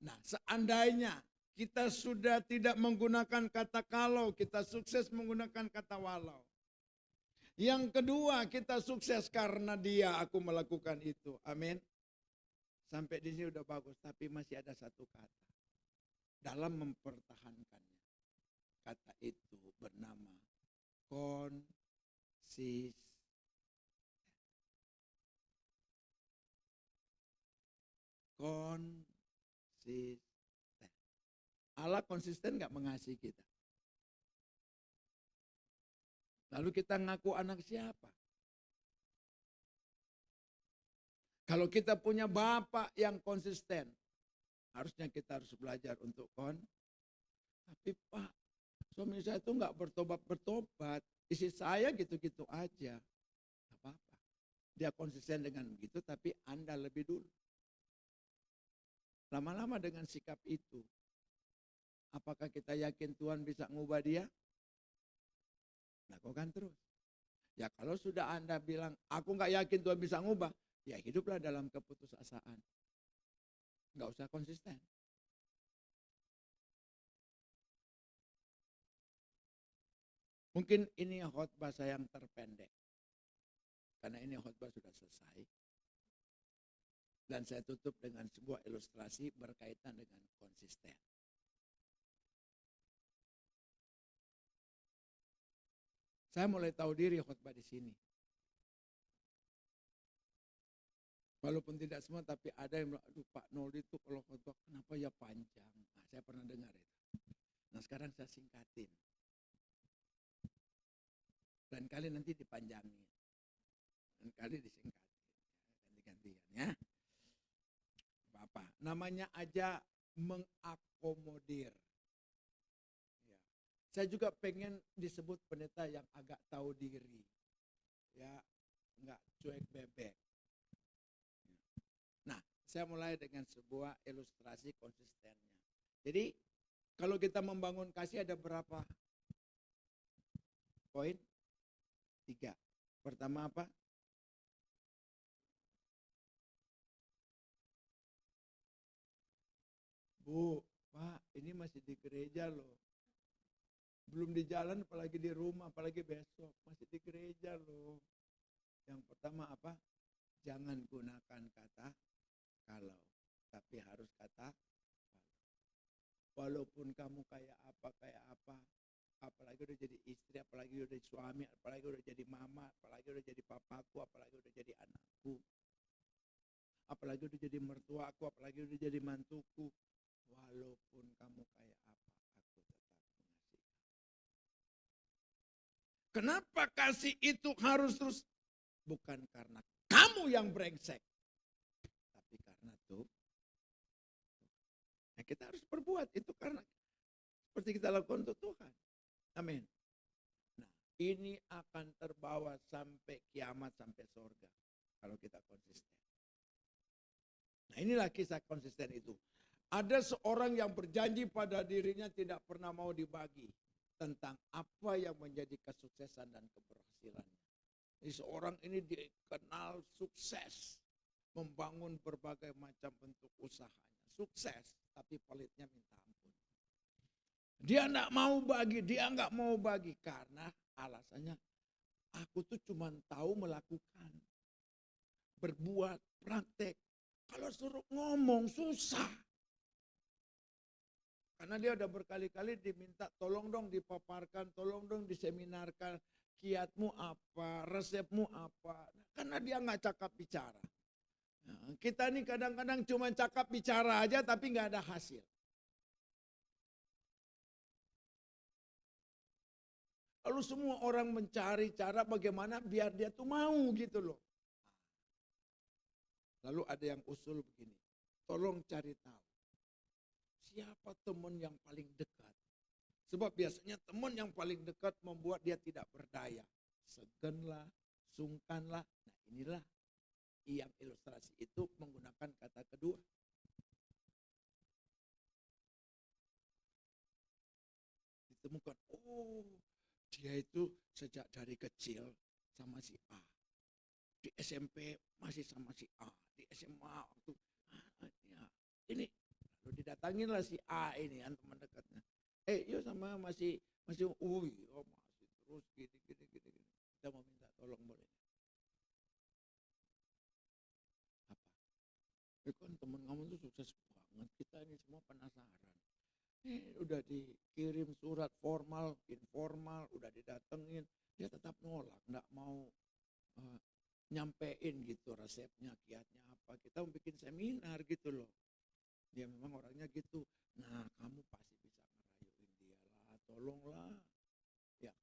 Nah, seandainya kita sudah tidak menggunakan kata kalau, kita sukses menggunakan kata walau. Yang kedua, kita sukses karena dia aku melakukan itu. Amin. Sampai di sini udah bagus, tapi masih ada satu kata. Dalam mempertahankannya. Kata itu bernama konsisten. Konsisten. Allah konsisten gak mengasihi kita? Lalu kita ngaku anak siapa? Kalau kita punya bapak yang konsisten, harusnya kita harus belajar untuk Tapi Pak, suami saya itu gak bertobat. Isi saya gitu-gitu aja. Gak apa-apa. Dia konsisten dengan begitu, tapi Anda lebih dulu. Lama-lama dengan sikap itu, Apakah kita yakin Tuhan bisa ngubah dia? Lakukan terus. Ya kalau sudah Anda bilang, aku nggak yakin Tuhan bisa ngubah, ya hiduplah dalam keputusasaan. Nggak usah konsisten. Mungkin ini khotbah saya yang terpendek. Karena ini khotbah sudah selesai. Dan saya tutup dengan sebuah ilustrasi berkaitan dengan konsisten. Saya mulai tahu diri khotbah di sini. Walaupun tidak semua, tapi ada yang bilang, aduh Pak Noldi itu kalau khotbah kenapa ya panjang. Nah, saya pernah dengar itu. Nah sekarang saya singkatin. Dan kali nanti dipanjangin. Dan kali disingkatin. Ganti-gantian ya. Apa? Namanya aja mengakomodir. Ya. Saya juga pengen disebut pendeta yang agak tahu diri. Ya, enggak cuek bebek. Nah, saya mulai dengan sebuah ilustrasi konsistennya. Jadi, kalau kita membangun kasih ada berapa poin? 3. Pertama apa? Bu, Pak, ini masih di gereja loh. Belum di jalan, apalagi di rumah, apalagi besok. Masih di gereja loh. Yang pertama apa? Jangan gunakan kata kalau, tapi harus kata kalau. Walaupun kamu kayak apa, apalagi udah jadi istri, apalagi udah jadi suami, apalagi udah jadi mama, apalagi udah jadi papaku, apalagi udah jadi anakku, apalagi udah jadi mertuaku, apalagi udah jadi mantuku. Walaupun kamu kayak apa, aku tetap mengasihi. Kenapa kasih itu harus terus? Bukan karena kamu yang brengsek, tapi karena tuh. Nah, kita harus berbuat itu karena seperti kita lakukan untuk Tuhan. Amin. Nah, ini akan terbawa sampai kiamat, sampai surga kalau kita konsisten. Nah, inilah kisah konsisten itu. Ada seorang yang berjanji pada dirinya tidak pernah mau dibagi tentang apa yang menjadi kesuksesan dan keberhasilannya. Jadi seorang ini dikenal sukses, membangun berbagai macam bentuk usahanya. Sukses, tapi pelitnya minta ampun. Dia nggak mau bagi karena alasannya aku tuh cuma tahu melakukan, berbuat, praktek. Kalau suruh ngomong susah. Karena dia udah berkali-kali diminta tolong dong dipaparkan, tolong dong diseminarkan, kiatmu apa, resepmu apa. Karena dia nggak cakap bicara. Nah, kita nih kadang-kadang cuma cakap bicara aja tapi nggak ada hasil. Lalu semua orang mencari cara bagaimana biar dia tuh mau gitu loh. Lalu ada yang usul begini, tolong cari tahu. Siapa teman yang paling dekat? Sebab biasanya teman yang paling dekat membuat dia tidak berdaya. Segenlah, sungkanlah. Nah inilah yang ilustrasi itu menggunakan kata kedua. Ditemukan, oh dia itu sejak dari kecil sama si A. Di SMP masih sama si A. Di SMA waktu ya, ini lalu didatanginlah si A ini kan teman dekatnya. Yuk sama masih masih masih terus gini. Kita mau minta tolong boleh. Apa? Kan teman kamu tuh sukses banget. Kita ini semua penasaran. Udah dikirim surat formal, informal, udah didatengin, dia tetap nolak, nggak mau nyampein gitu resepnya, kiatnya apa. Kita mau bikin seminar gitu loh. Dia memang orangnya gitu. Nah, kamu pasti bisa ngerayuin dia lah, tolonglah. Ya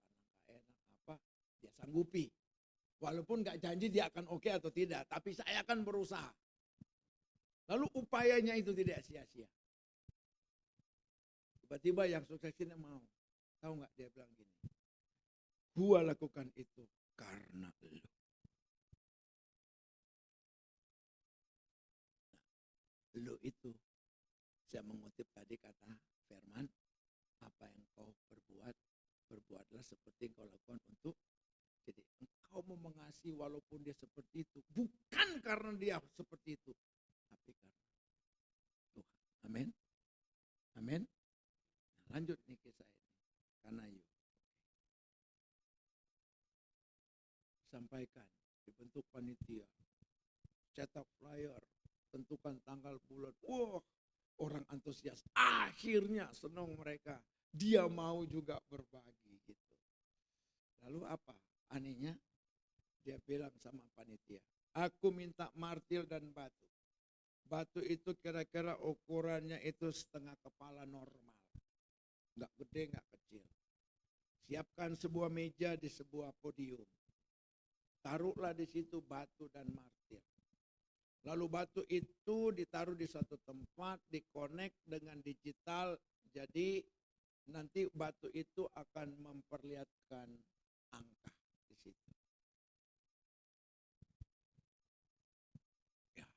karena nggak enak apa, dia sanggupi. Walaupun nggak janji dia akan oke atau tidak, tapi saya akan berusaha. Lalu upayanya itu tidak sia-sia. Tiba-tiba yang sukses ini mau. Tahu nggak dia bilang gini. Gua lakukan itu karena lu. Nah, lu itu saya mengutip tadi kata firman seperti yang kau lakukan untuk. Jadi engkau mau mengasihi walaupun dia seperti itu. Bukan karena dia seperti itu. Tapi karena Tuhan. Amin. Amin. Nah, lanjut nih kisah ini. Karena yuk. Sampaikan. Dibentuk panitia. Cetak flyer. Tentukan tanggal bulan. Wah, orang antusias. Akhirnya senang mereka. Dia mau juga berbagi gitu. Lalu apa? Anehnya dia bilang sama panitia, aku minta martil dan batu. Batu itu kira-kira ukurannya itu setengah kepala normal. Enggak gede, enggak kecil. Siapkan sebuah meja di sebuah podium. Taruhlah di situ batu dan martil. Lalu batu itu ditaruh di suatu tempat, dikonek dengan digital. Jadi nanti batu itu akan memperlihatkan angka di situ. Ya,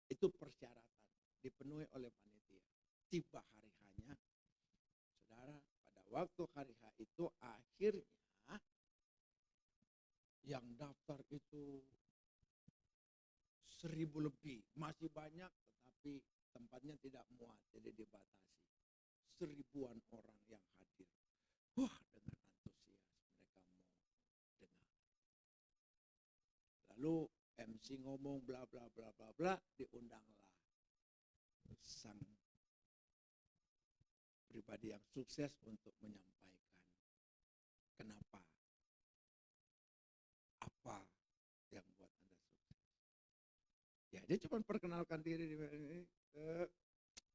itu persyaratan dipenuhi oleh panitia. Tiba hari hanya, saudara, pada waktu hari H itu akhirnya yang daftar itu 1.000 lebih. Masih banyak tetapi tempatnya tidak muat, jadi dibatasi. 1.000-an orang yang hadir. Wah, dengan antusias mereka mau dengar. Lalu MC ngomong bla bla bla bla bla, diundanglah sang pribadi yang sukses untuk menyampaikan kenapa, apa yang buat Anda sukses. Ya, dia cuma perkenalkan diri,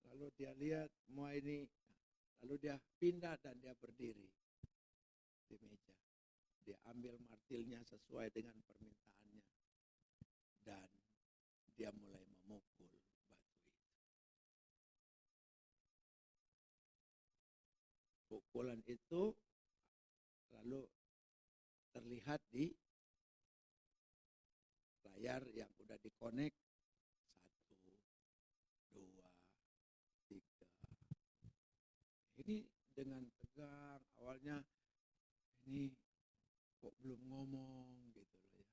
lalu dia lihat semua ini, lalu dia pindah dan dia berdiri di meja. Dia ambil martilnya sesuai dengan permintaannya dan dia mulai memukul batu itu. Pukulan itu lalu terlihat di layar yang udah dikonek. 1, 2, 3. Ini dengan tegang, awalnya ini kok belum ngomong gitu loh ya.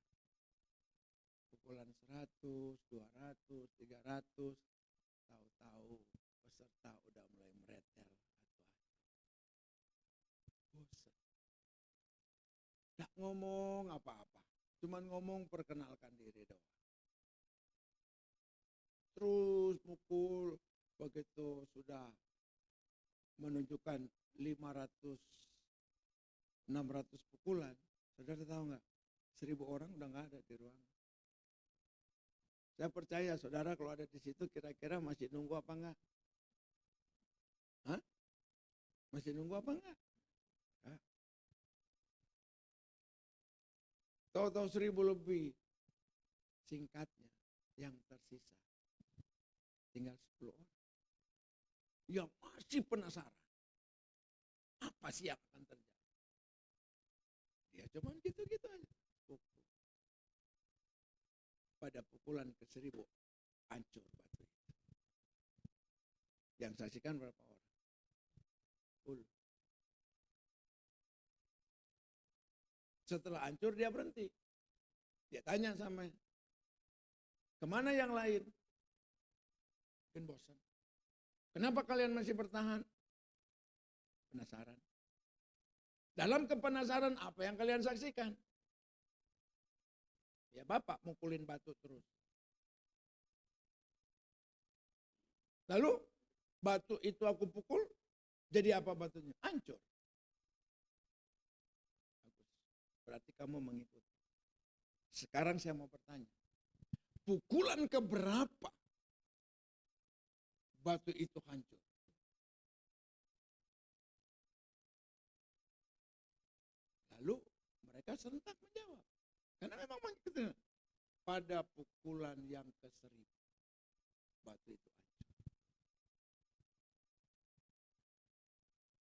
Pukulan 100, 200, 300, tahu-tahu peserta udah mulai meretel atu-atu. Bosan. Nggak ngomong apa-apa, cuman ngomong perkenalkan diri doang. Terus mukul, begitu sudah menunjukkan 500, 600 pukulan, saudara tahu nggak? 1.000 orang udah nggak ada di ruangan. Saya percaya saudara kalau ada di situ kira-kira masih nunggu apa enggak? Hah? Masih nunggu apa enggak? Hah? Tahu-tahu 1.000 lebih. Singkatnya yang tersisa tinggal 10 orang. Yang masih penasaran. Apa sih yang akan terjadi? Dia cuma gitu-gitu aja. Pukul. Pada pukulan ke-1.000 hancur batu itu. Yang saksikan berapa orang? 10. Setelah hancur dia berhenti. Dia tanya sama, kemana yang lain? Mungkin bosan. Kenapa kalian masih bertahan? Penasaran. Dalam kepenasaran apa yang kalian saksikan? Ya Bapak mukulin batu terus. Lalu batu itu aku pukul, jadi apa batunya? Hancur. Bagus. Berarti kamu mengikuti. Sekarang saya mau bertanya. Pukulan keberapa batu itu hancur? Lalu mereka serentak menjawab. Karena memang begitu. Pada pukulan yang ke-1.000 batu itu hancur.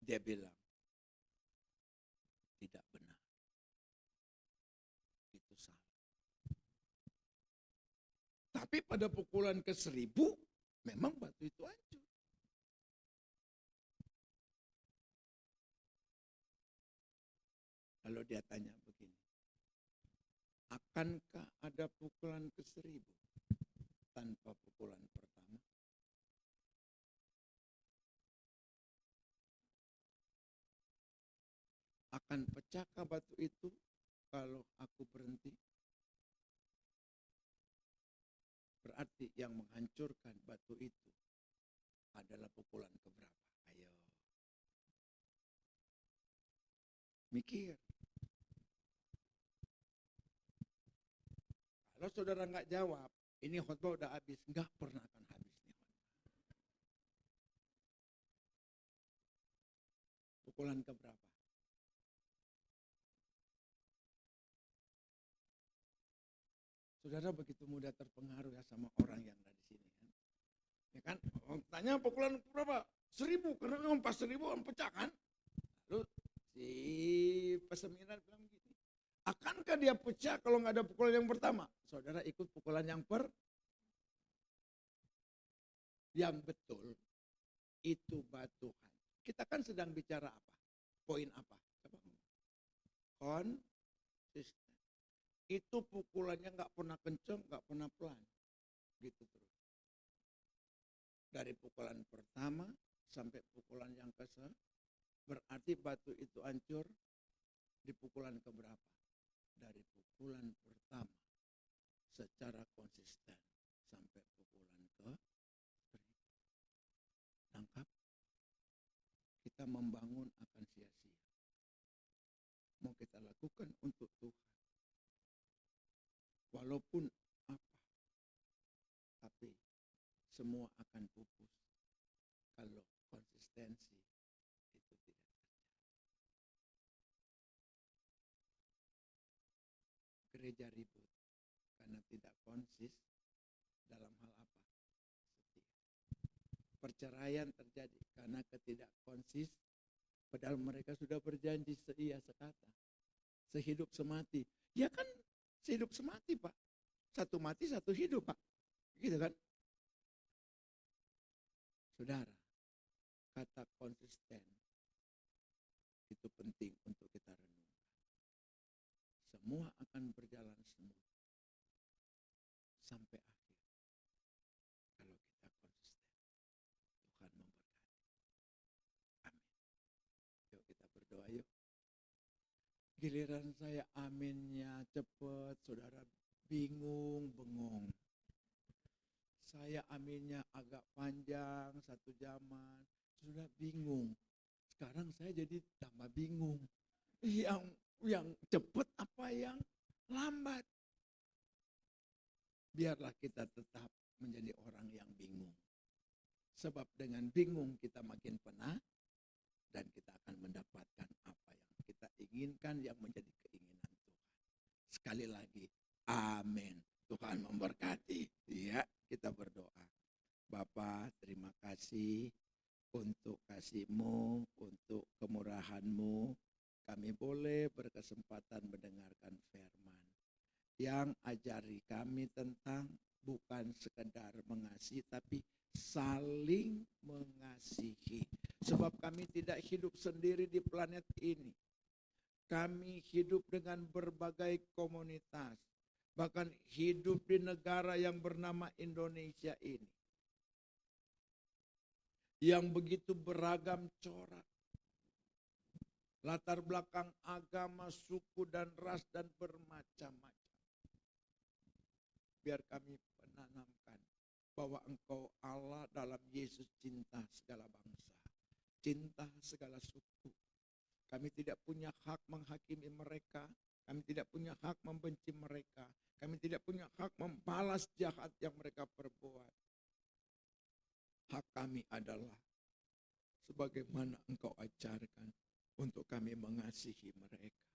Dia bilang, tidak benar. Itu salah. Tapi pada pukulan ke-1.000 memang batu itu hancur. Kalau dia tanya begini, akankah ada pukulan ke-1000 tanpa pukulan pertama? Akan pecahkah batu itu kalau aku berhenti? Berarti yang menghancurkan batu itu adalah pukulan keberapa? Ayo. Mikir. Kalau saudara nggak jawab, ini khotbah udah habis. Nggak pernah akan habis nih khotbah. Pukulan keberapa? Saudara begitu mudah terpengaruh ya sama orang yang ada di sini kan. Ya kan? Tanya pukulan berapa? 1000, karena memang pas 1000 orang pecah kan. Lalu si peseminar bilang gini, akankah dia pecah kalau nggak ada pukulan yang pertama? Saudara ikut pukulan yang betul itu batu. Kita kan sedang bicara apa? Poin apa? Konsisten. Itu pukulannya nggak pernah kenceng, nggak pernah pelan. Gitu terus. Dari pukulan pertama sampai pukulan yang ke-10, berarti batu itu hancur di pukulan keberapa? Dari pukulan pertama secara konsisten sampai pukulan ke-1000. Nangkap? Kita membangun akan sia-sia. Mau kita lakukan untuk Tuhan. Walaupun apa, tapi semua akan pupus kalau konsistensi itu tidak terjadi. Gereja ribut karena tidak konsis dalam hal apa? Setia. Perceraian terjadi karena ketidakkonsis, padahal mereka sudah berjanji seia sekata, sehidup semati. Ya kan sehidup semati Pak, satu mati satu hidup Pak, gitu kan? Saudara, kata konsisten itu penting untuk kita renungkan. Semua akan berjalan semua sampai akhir kalau kita konsisten. Tuhan memberkati. Amin. Yuk kita berdoa yuk. Giliran saya aminnya cepat, saudara bingung, bengong. Saya aminnya agak panjang, 1 jaman, sudah bingung. Sekarang saya jadi tambah bingung. Yang cepat apa yang lambat? Biarlah kita tetap menjadi orang yang bingung. Sebab dengan bingung kita makin penat dan kita akan mendapatkan apa yang kita inginkan yang menjadi keinginan Tuhan. Sekali lagi, amin. Tuhan memberkati. Ya, kita berdoa. Bapa, terima kasih untuk kasih-Mu, untuk kemurahan-Mu. Kami boleh berkesempatan mendengarkan firman yang ajari kami tentang bukan sekedar mengasihi, tapi saling mengasihi. Sebab kami tidak hidup sendiri di planet ini. Kami hidup dengan berbagai komunitas. Bahkan hidup di negara yang bernama Indonesia ini. Yang begitu beragam corak. Latar belakang agama, suku, dan ras, dan bermacam-macam. Biar kami menanamkan bahwa Engkau Allah dalam Yesus cinta segala bangsa. Cinta segala suku. Kami tidak punya hak menghakimi mereka. Kami tidak punya hak membenci mereka. Kami tidak punya hak membalas jahat yang mereka perbuat. Hak kami adalah sebagaimana Engkau ajarkan untuk kami mengasihi mereka.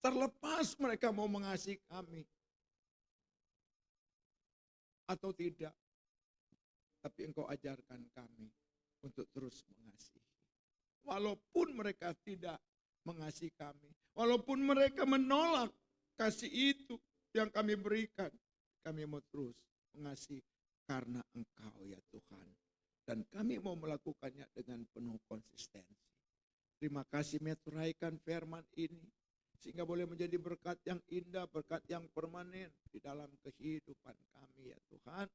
Terlepas mereka mau mengasihi kami atau tidak. Tapi Engkau ajarkan kami untuk terus mengasihi. Walaupun mereka tidak mengasihi kami. Walaupun mereka menolak kasih itu yang kami berikan. Kami mau terus mengasihi karena Engkau ya Tuhan. Dan kami mau melakukannya dengan penuh konsistensi. Terima kasih meturaikan firman ini, sehingga boleh menjadi berkat yang indah, berkat yang permanen di dalam kehidupan kami ya Tuhan.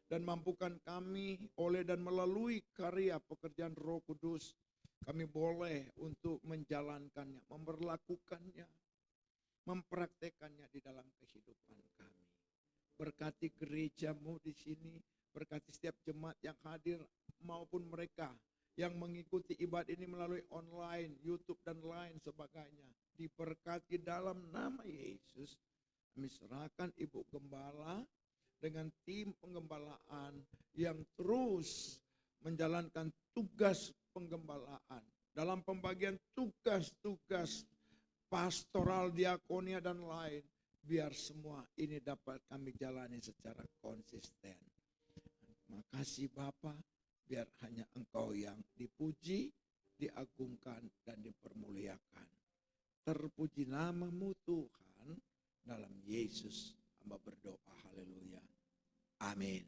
Dan mampukan kami oleh dan melalui karya pekerjaan Roh Kudus, kami boleh untuk menjalankannya, memperlakukannya, mempraktekannya di dalam kehidupan kami. Berkati gerejamu di sini, berkati setiap jemaat yang hadir maupun mereka yang mengikuti ibadah ini melalui online, YouTube dan lain sebagainya. Diberkati dalam nama Yesus. Kami serahkan Ibu Gembala dengan tim penggembalaan yang terus menjalankan tugas penggembalaan dalam pembagian tugas-tugas pastoral, diakonia dan lain, biar semua ini dapat kami jalani secara konsisten. Makasih Bapa, biar hanya Engkau yang dipuji, diagungkan dan dipermuliakan. Terpuji namamu Tuhan, dalam Yesus hamba berdoa, haleluya, amin.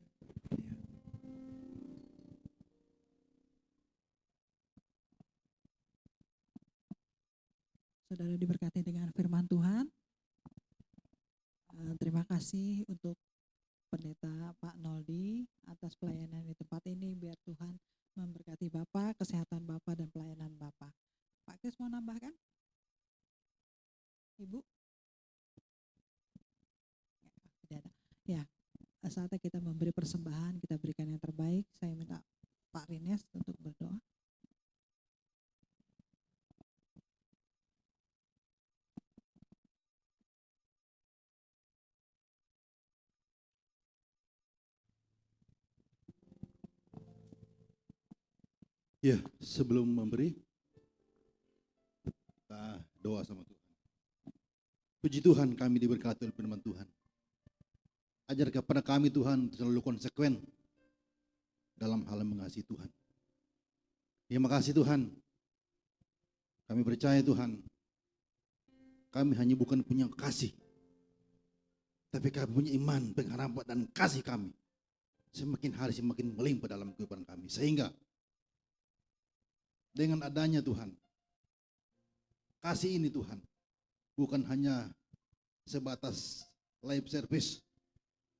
Saudara diberkati dengan firman Tuhan. Terima kasih untuk Pendeta Pak Noldi atas pelayanan di tempat ini. Biar Tuhan memberkati Bapak, kesehatan Bapak dan pelayanan Bapak. Pak Kris mau nambahkan? Ibu? Tidak ada. Ya, saatnya kita memberi persembahan, kita berikan yang terbaik. Saya minta Pak Rines untuk berdoa. Ya, sebelum memberi, kita doa sama Tuhan. Puji Tuhan, kami diberkati oleh firman Tuhan. Ajar kepada kami Tuhan selalu konsekuen dalam hal mengasihi Tuhan. Terima kasih Tuhan. Kami percaya Tuhan, kami hanya bukan punya kasih, tapi kami punya iman, pengharapan dan kasih kami semakin hari semakin melimpah dalam kehidupan kami. Sehingga dengan adanya Tuhan, kasih ini Tuhan, bukan hanya sebatas live service,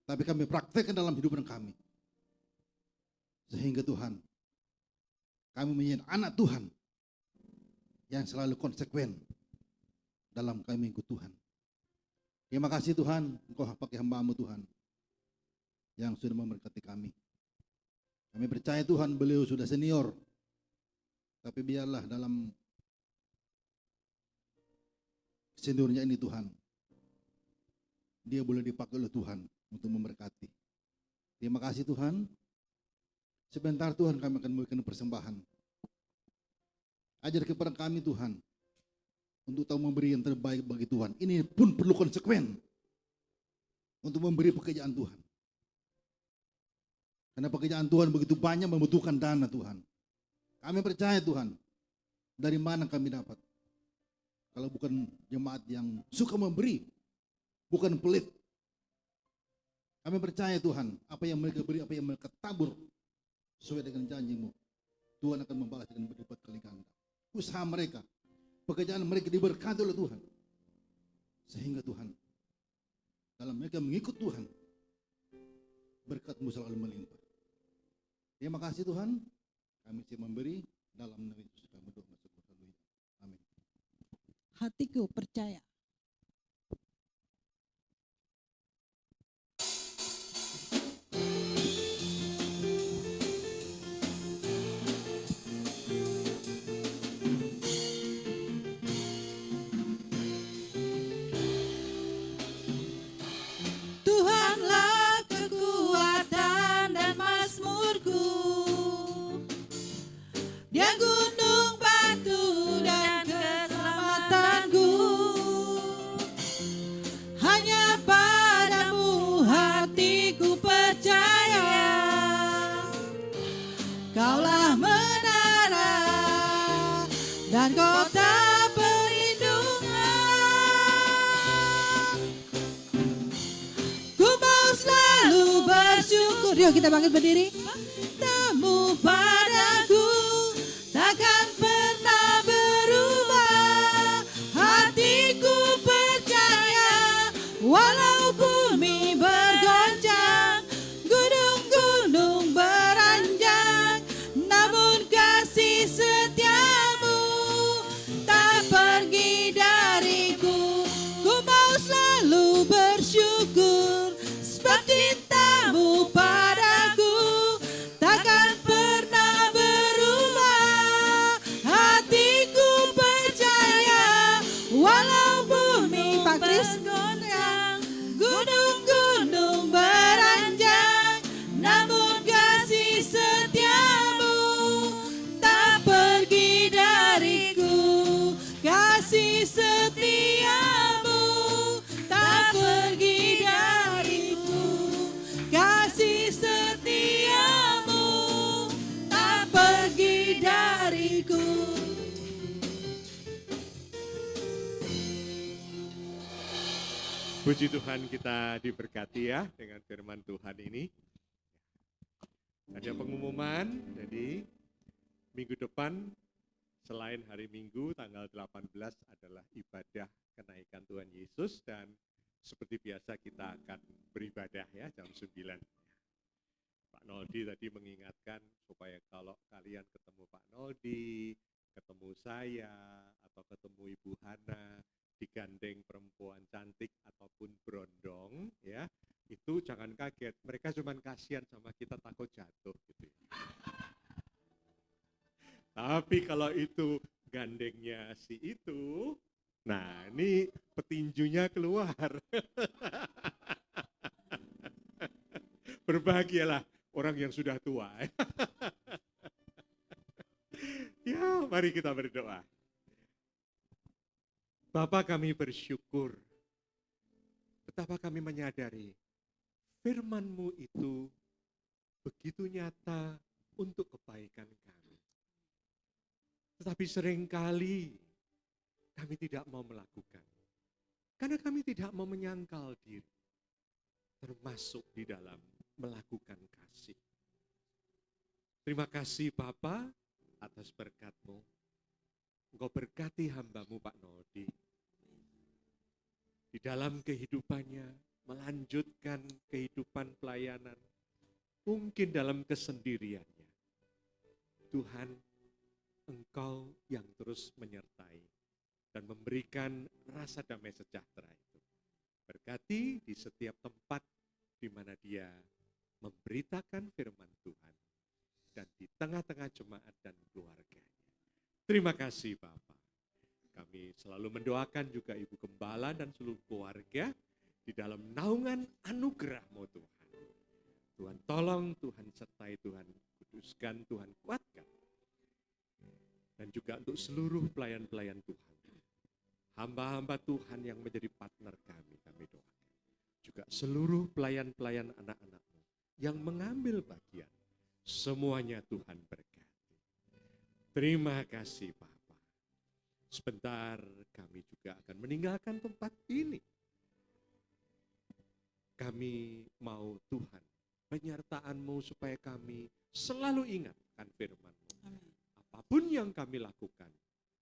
tapi kami praktekkan dalam kehidupan kami. Sehingga Tuhan, kami menjadi anak Tuhan yang selalu konsekuen dalam kami mengikut Tuhan. Terima kasih Tuhan, Engkau pakai hamba-Mu Tuhan, yang sudah memberkati kami. Kami percaya Tuhan, beliau sudah senior, tapi biarlah dalam seniornya ini Tuhan, dia boleh dipakai oleh Tuhan untuk memberkati. Terima kasih Tuhan. Sebentar Tuhan kami akan memberikan persembahan. Ajar kepada kami Tuhan, untuk tahu memberi yang terbaik bagi Tuhan. Ini pun perlu konsekuen untuk memberi pekerjaan Tuhan. Karena pekerjaan Tuhan begitu banyak membutuhkan dana Tuhan. Kami percaya Tuhan, dari mana kami dapat? Kalau bukan jemaat yang suka memberi, bukan pelit. Kami percaya Tuhan, apa yang mereka beri, apa yang mereka tabur, sesuai dengan janji-Mu, Tuhan akan membalas dengan berlipat kali ganda. Usaha mereka, pekerjaan mereka diberkati oleh Tuhan. Sehingga Tuhan, dalam mereka mengikut Tuhan, berkat-Mu selalu melimpah. Terima kasih Tuhan. Kami siap memberi dalam nama Yesus kami berdoa. Amin. Hatiku percaya. Tuhanlah kekuatan dan mazmurku. Dia gunung batu dan keselamatanku. Hanya padamu hatiku percaya. Kaulah menara dan kota perlindungan. Ku mau selalu bersyukur. Yuk kita bangkit berdiri. Tamu padaku takkan pernah hatiku. Puji Tuhan, kita diberkati ya dengan firman Tuhan ini. Ada pengumuman, jadi minggu depan selain hari Minggu tanggal 18 adalah ibadah kenaikan Tuhan Yesus, dan seperti biasa kita akan beribadah ya jam 9. Pak Noldi tadi mengingatkan supaya kalau kalian ketemu Pak Noldi, ketemu saya, atau ketemu Ibu Hana, digandeng perempuan cantik ataupun berondong, ya, itu jangan kaget. Mereka cuma kasihan sama kita, takut jatuh gitu. Tapi kalau itu gandengnya si itu, nah ini petinjunya keluar. Berbahagialah orang yang sudah tua. Ya, mari kita berdoa. Bapa, kami bersyukur betapa kami menyadari firman-Mu itu begitu nyata untuk kebaikan kami. Tetapi seringkali kami tidak mau melakukan. Karena kami tidak mau menyangkal diri. Termasuk di dalam melakukan kasih. Terima kasih Bapa atas berkat-Mu. Engkau berkati hamba-Mu Pak Noldi. Di dalam kehidupannya, melanjutkan kehidupan pelayanan. Mungkin dalam kesendiriannya. Tuhan, Engkau yang terus menyertai dan memberikan rasa damai sejahtera itu. Berkati di setiap tempat di mana dia memberitakan firman Tuhan. Dan di tengah-tengah jemaat dan keluarganya. Terima kasih Bapak. Kami selalu mendoakan juga Ibu Gembala dan seluruh keluarga di dalam naungan anugerah-Mu Tuhan. Tuhan tolong, Tuhan sertai, Tuhan kuduskan, Tuhan kuatkan. Dan juga untuk seluruh pelayan-pelayan Tuhan. Hamba-hamba Tuhan yang menjadi partner kami doakan. Juga seluruh pelayan-pelayan anak-anak-Mu yang mengambil bagian. Semuanya Tuhan berkati. Terima kasih Bapak. Sebentar kami juga akan meninggalkan tempat ini. Kami mau Tuhan penyertaan-Mu supaya kami selalu ingatkan firman-Mu. Apapun yang kami lakukan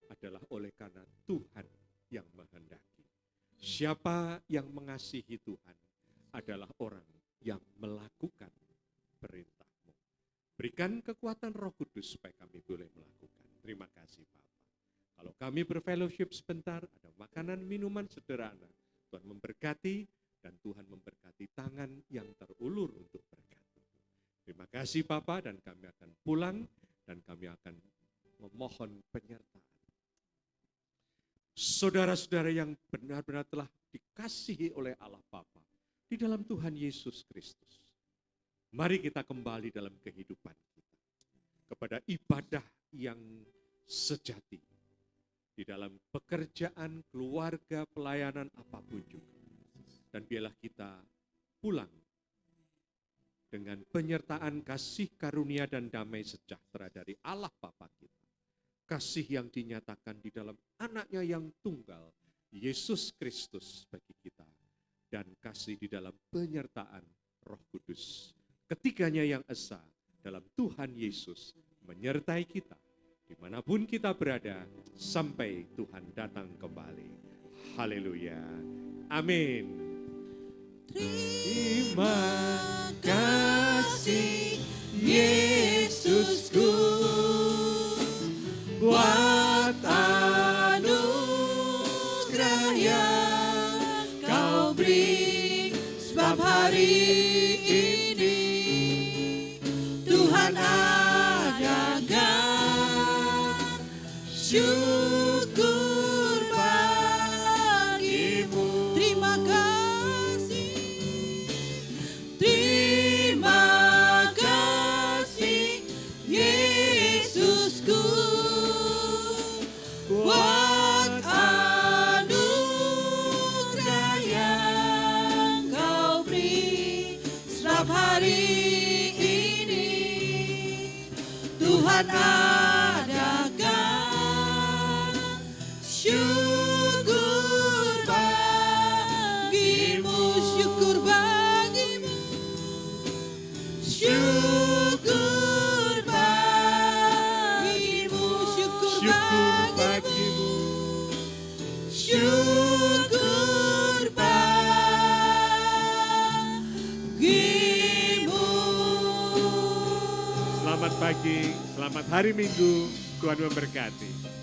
adalah oleh karena Tuhan yang menghendaki. Siapa yang mengasihi Tuhan adalah orang yang melakukan perintah-Mu. Berikan kekuatan Roh Kudus supaya kami boleh melakukan. Terima kasih Bapak. Kalau kami berfellowship sebentar, ada makanan, minuman sederhana. Tuhan memberkati dan Tuhan memberkati tangan yang terulur untuk berkat. Terima kasih Bapak, dan kami akan pulang dan kami akan memohon penyertaan. Saudara-saudara yang benar-benar telah dikasihi oleh Allah Bapa di dalam Tuhan Yesus Kristus. Mari kita kembali dalam kehidupan kita kepada ibadah yang sejati. Di dalam pekerjaan, keluarga, pelayanan, apapun juga. Dan biarlah kita pulang dengan penyertaan kasih karunia dan damai sejahtera dari Allah Bapa kita. Kasih yang dinyatakan di dalam anaknya yang tunggal, Yesus Kristus bagi kita. Dan kasih di dalam penyertaan Roh Kudus. Ketiganya yang esa dalam Tuhan Yesus menyertai kita. Dimanapun kita berada, sampai Tuhan datang kembali. Haleluya. Amin. Terima kasih Yesusku buat anugerah yang Kau beri, sebab hari ini Tuhan adakan syukur bagimu. Terima kasih. Terima kasih Yesusku buat anugerah yang Kau beri, sebab hari ini Tuhan adakan syukur bagimu. Selamat pagi, selamat hari Minggu, Tuhan memberkati.